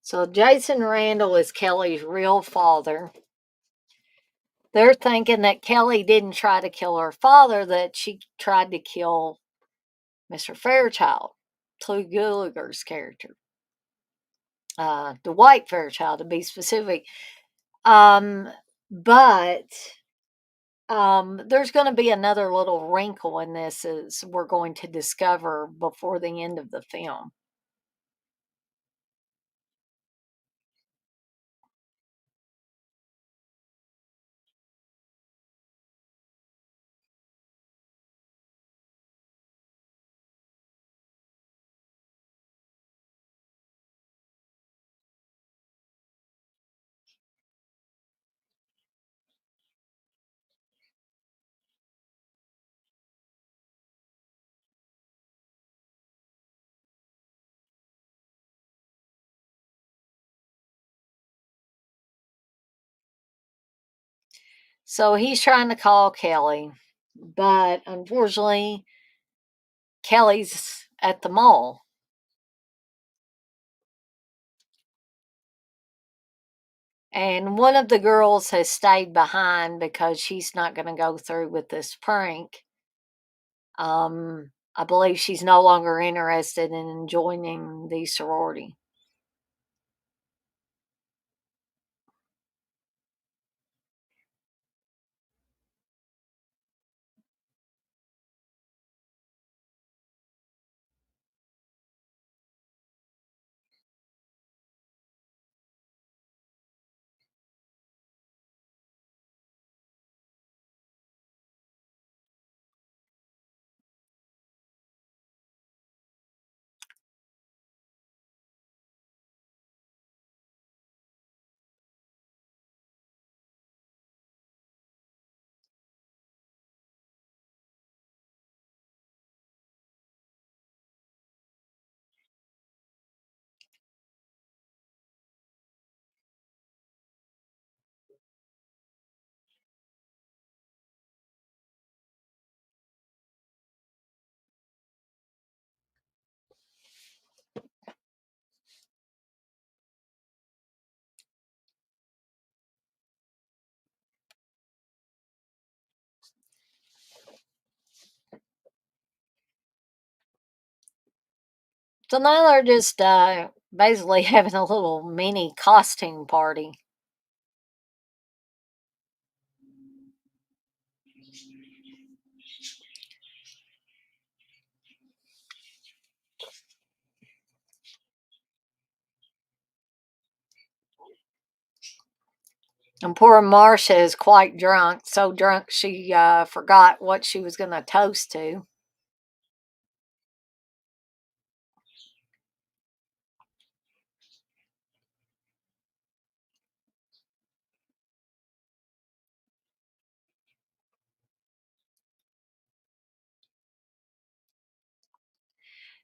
So Jason Randall is Kelly's real father. They're thinking that Kelly didn't try to kill her father, that she tried to kill Mr. Fairchild, Clu Gulager's character, Dwight Fairchild to be specific. Um, but there's going to be another little wrinkle in this, as we're going to discover before the end of the film. So he's trying to call Kelly, but unfortunately, Kelly's at the mall. And one of the girls has stayed behind because she's not going to go through with this prank. I believe she's no longer interested in joining the sorority. So now they're just basically having a little mini costume party. And poor Marcia is quite drunk, so drunk she forgot what she was going to toast to.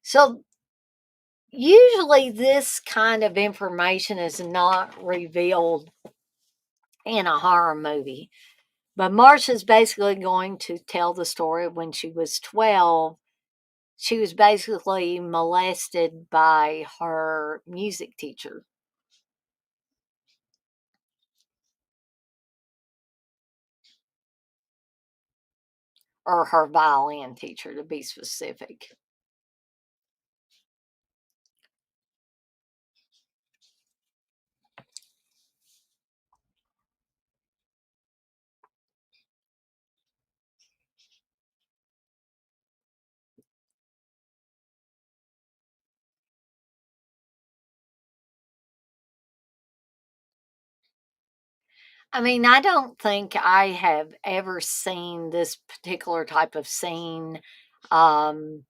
So usually this kind of information is not revealed in a horror movie. But Marcia's basically going to tell the story of when she was 12. She was basically molested by her music teacher, or her violin teacher to be specific. I mean, I don't think I have ever seen this particular type of scene um,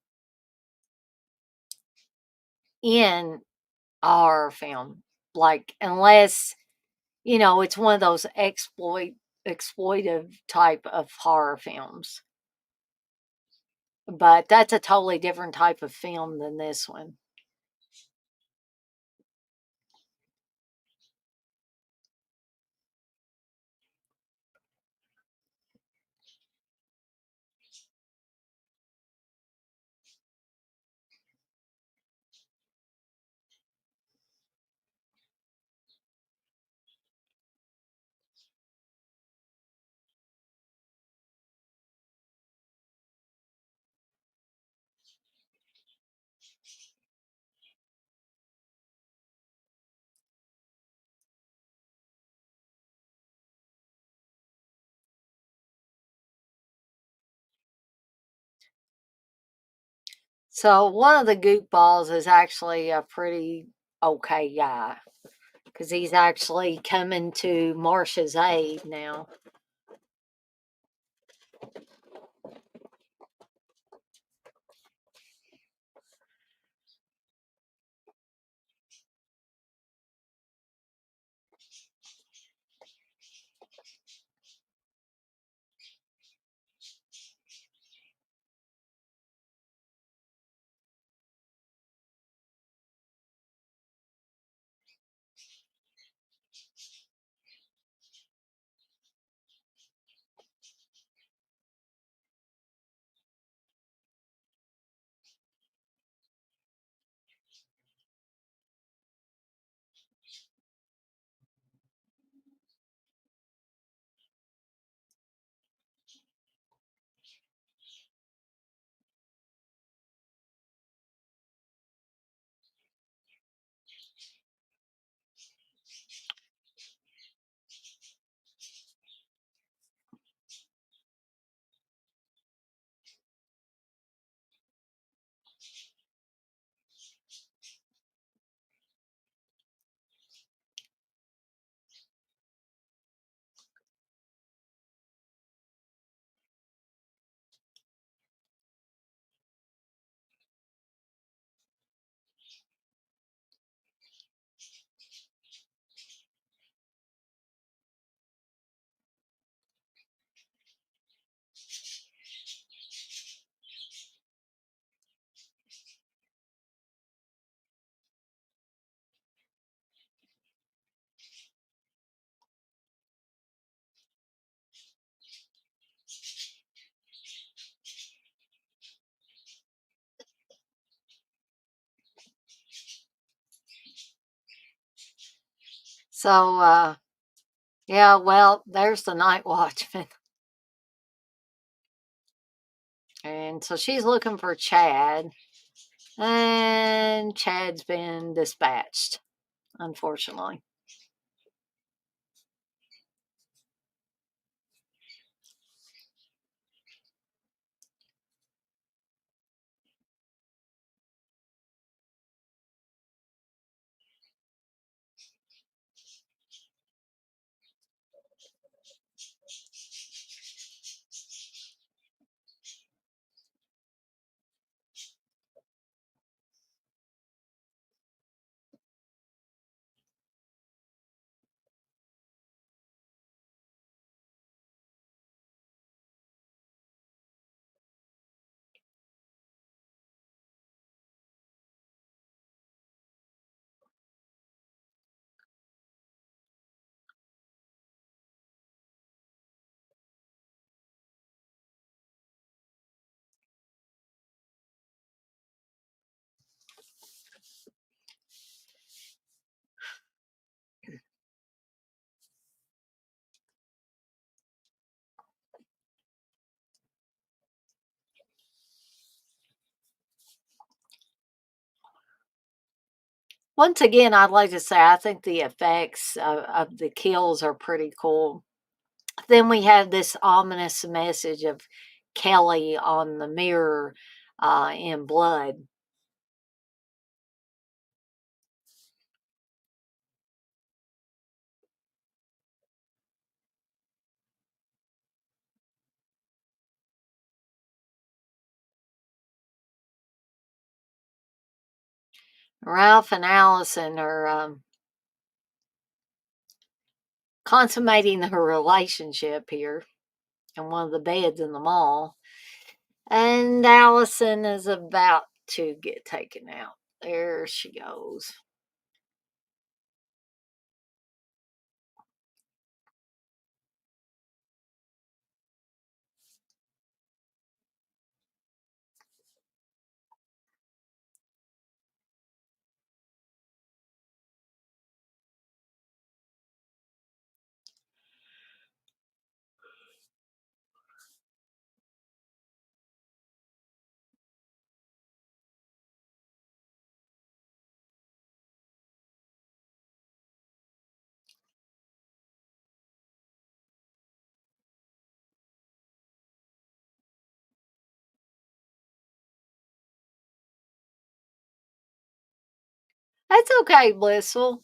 in a horror film. Like, unless, it's one of those exploitive type of horror films. But that's a totally different type of film than this one. So one of the goofballs is actually a pretty okay guy because he's actually coming to Marcia's aid now. So, yeah, well, there's the night watchman. And so she's looking for Chad. And Chad's been dispatched, unfortunately. Once again, I'd like to say I think the effects of the kills are pretty cool. Then we have this ominous message of Kelly on the mirror in blood. Ralph and Allison are consummating her relationship here in one of the beds in the mall. And Allison is about to get taken out. There she goes. That's okay, Blissful.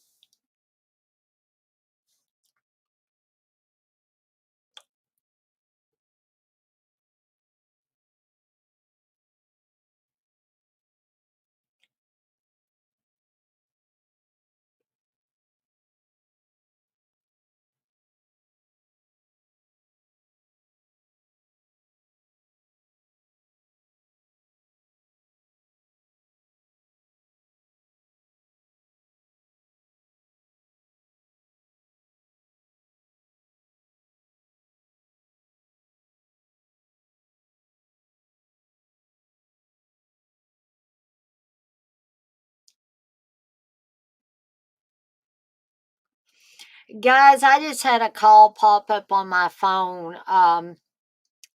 Guys, I just had a call pop up on my phone.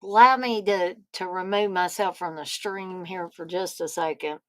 Allow me to remove myself from the stream here for just a second.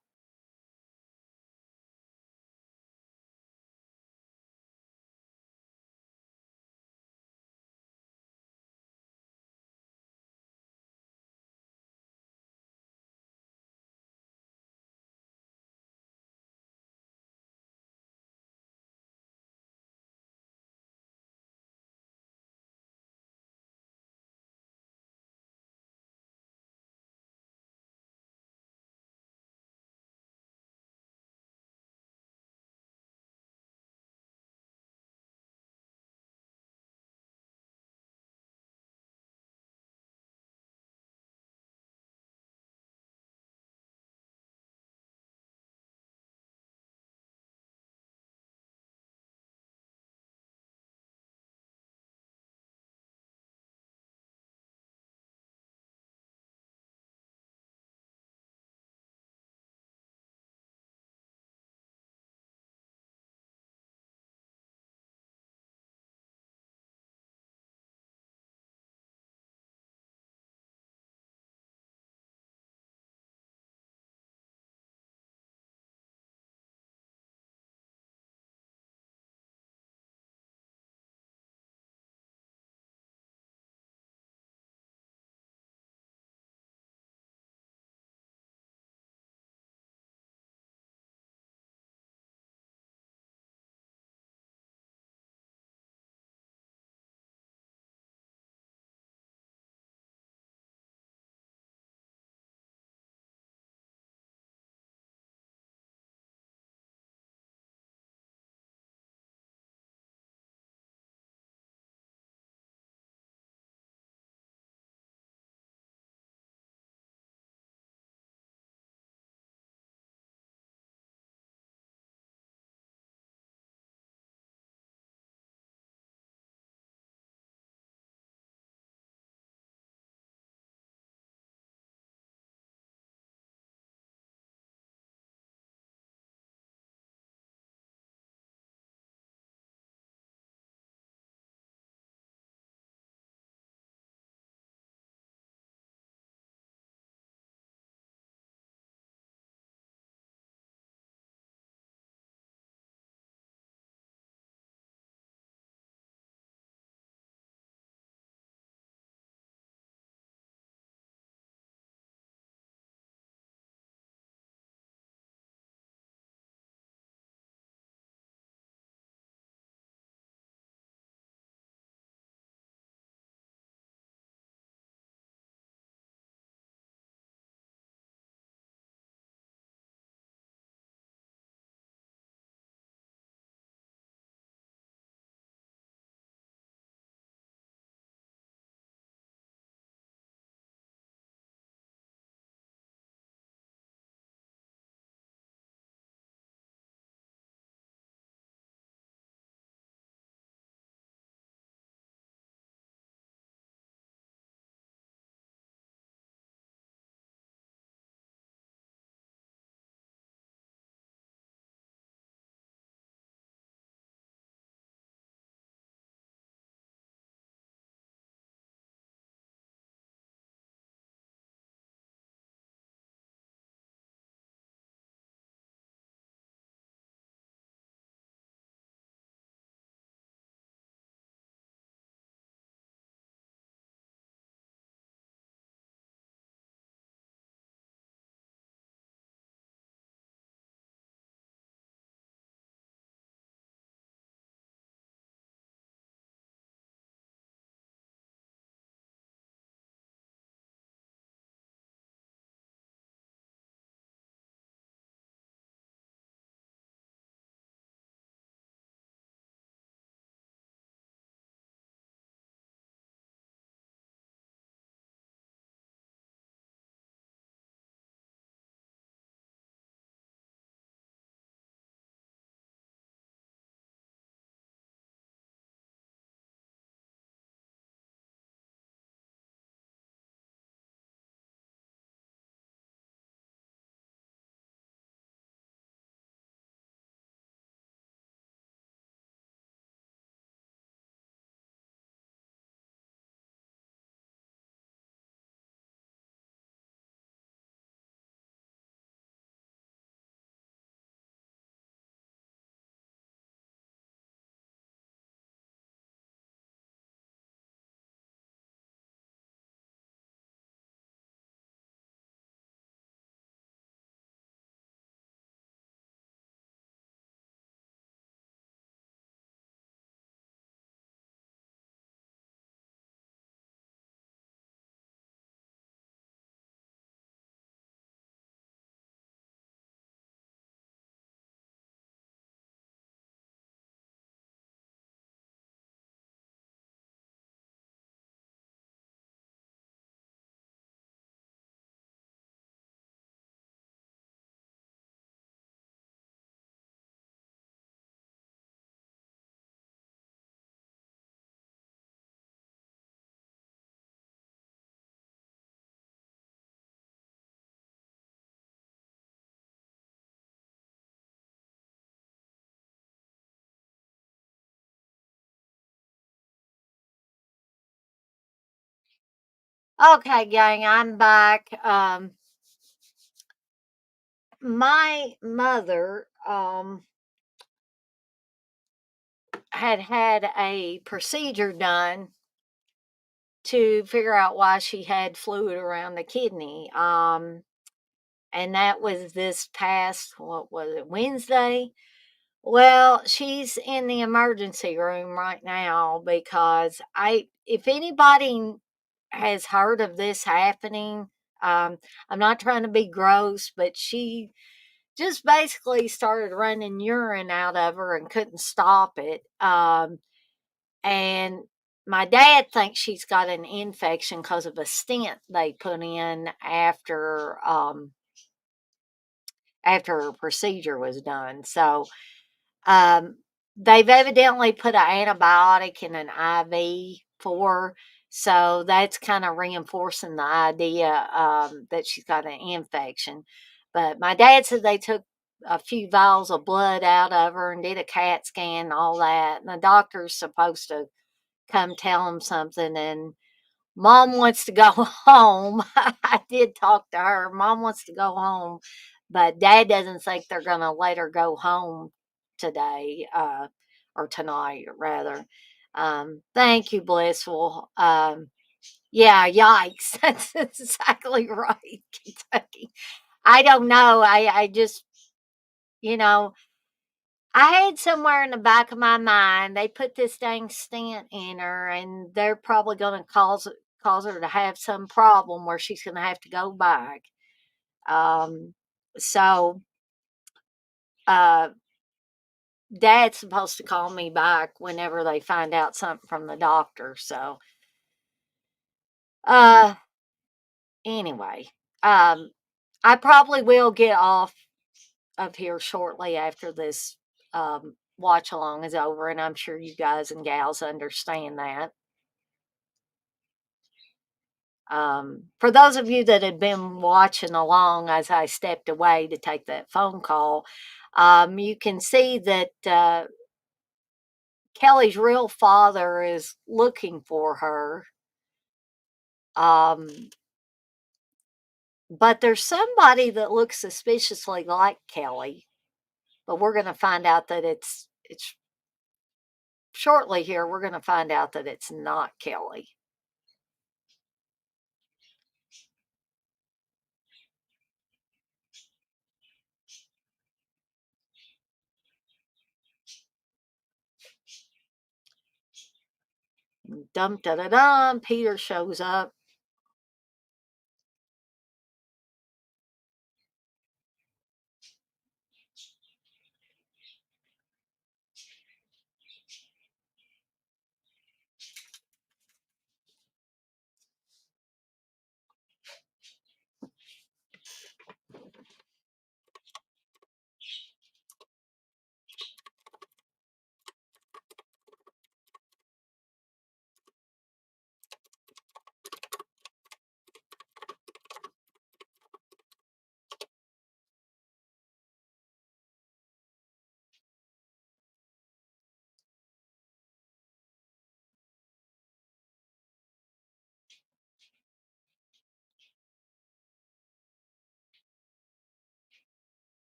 Okay, gang, I'm back. My mother had a procedure done to figure out why she had fluid around the kidney. And that was this past, what was it, Wednesday? Well, she's in the emergency room right now because if anybody has heard of this happening, um, I'm not trying to be gross, but she just basically started running urine out of her and couldn't stop it. And my dad thinks she's got an infection because of a stent they put in after her procedure was done. So um, they've evidently put an antibiotic in an IV for her. So that's kind of reinforcing the idea that she's got an infection. But my dad said they took a few vials of blood out of her and did a CAT scan and all that. And the doctor's supposed to come tell him something. And mom wants to go home. I did talk to her. Mom wants to go home, but dad doesn't think they're going to let her go home today, or tonight, rather. Thank you, Blissful. Yeah, yikes. That's exactly right, Kentucky. I don't know. I just, you know, I had somewhere in the back of my mind they put this dang stent in her, and they're probably going to cause her to have some problem where she's going to have to go back. Um, so uh, Dad's supposed to call me back whenever they find out something from the doctor. So uh, anyway, um, I probably will get off of here shortly after this watch along is over, and I'm sure you guys and gals understand that. For those of you that had been watching along as I stepped away to take that phone call, you can see that Kelly's real father is looking for her. Um, but there's somebody that looks suspiciously like Kelly, but we're going to find out that it's shortly here. We're going to find out that it's not Kelly. Dum da da dum. Peter shows up.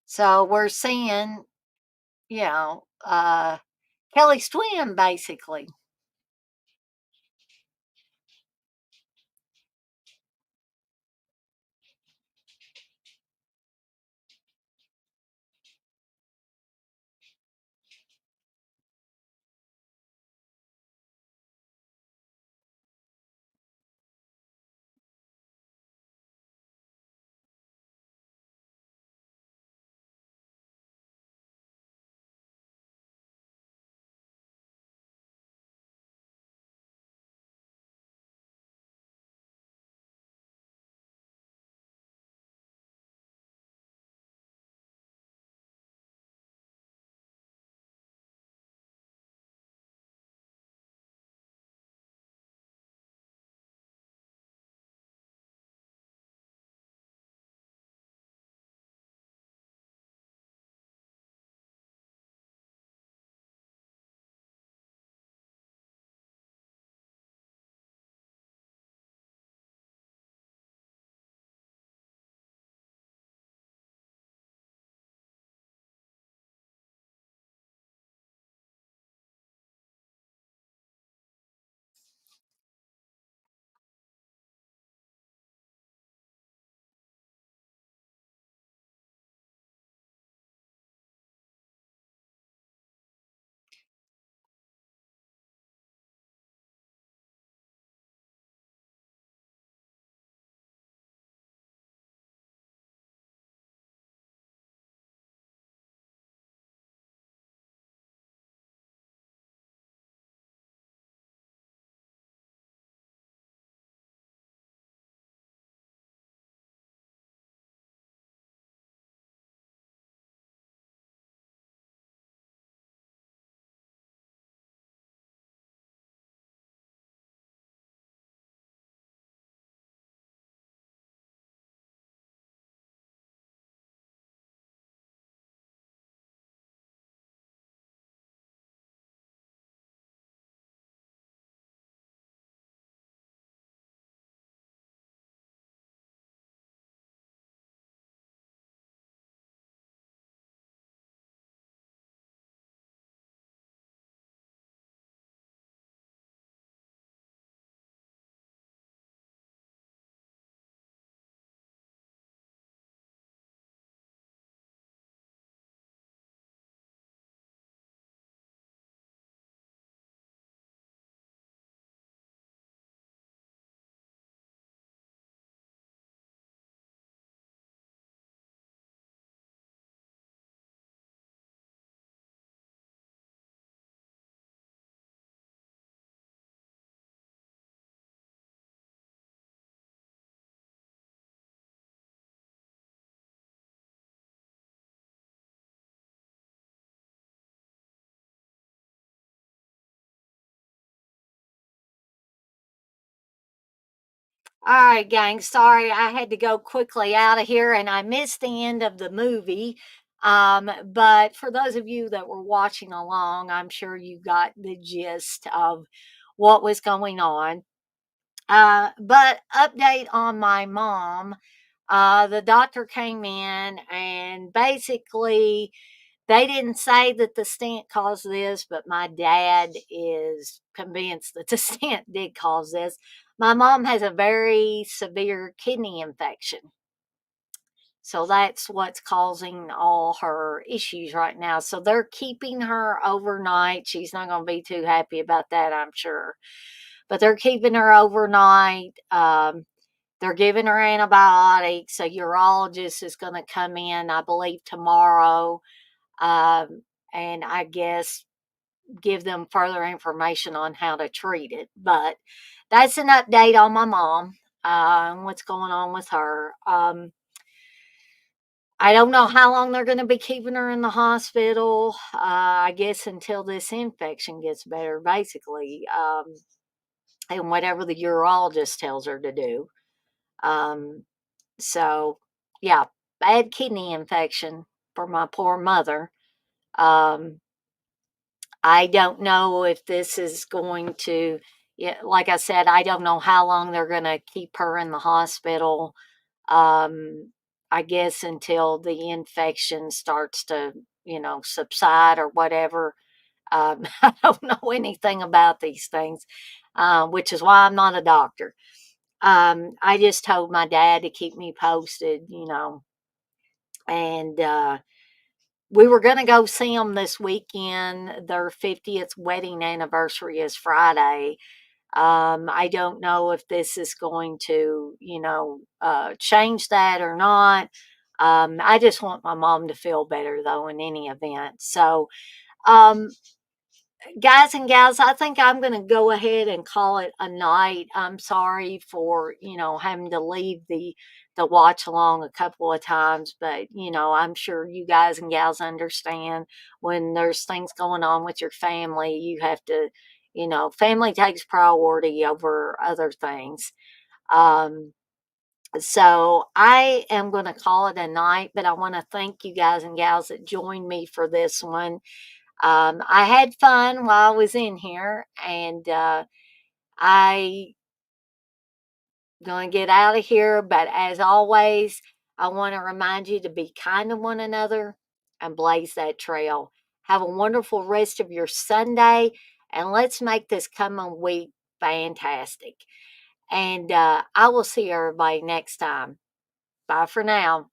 So we're seeing, Kelly's twin, basically. All right, gang. Sorry, I had to go quickly out of here and I missed the end of the movie. But for those of you that were watching along, I'm sure you got the gist of what was going on. But update on my mom. The doctor came in and basically they didn't say that the stent caused this, but my dad is convinced that the stent did cause this. My mom has a very severe kidney infection. So that's what's causing all her issues right now. So they're keeping her overnight. She's not going to be too happy about that, I'm sure. But they're keeping her overnight. They're giving her antibiotics. A urologist is going to come in, I believe, tomorrow, and I guess give them further information on how to treat it. But that's an update on my mom and what's going on with her. I don't know how long they're going to be keeping her in the hospital. I guess until this infection gets better, basically, and whatever the urologist tells her to do. Um, so, yeah, bad kidney infection for my poor mother. Um, I don't know if this is going to, yeah, like I said, I don't know how long they're going to keep her in the hospital. Um, I guess until the infection starts to, subside or whatever. I don't know anything about these things, which is why I'm not a doctor. I just told my dad to keep me posted, and we were going to go see them this weekend. Their 50th wedding anniversary is Friday. I don't know if this is going to, change that or not. I just want my mom to feel better, though, in any event. So, um, guys and gals, I think I'm going to go ahead and call it a night. I'm sorry for, having to leave the watch along a couple of times, but I'm sure you guys and gals understand when there's things going on with your family, you have to, family takes priority over other things. Um, so I am going to call it a night, but I want to thank you guys and gals that joined me for this one. I had fun while I was in here, and I going to get out of here. But as always, I want to remind you to be kind to one another and blaze that trail. Have a wonderful rest of your Sunday, and let's make this coming week fantastic. And I will see everybody next time. Bye for now.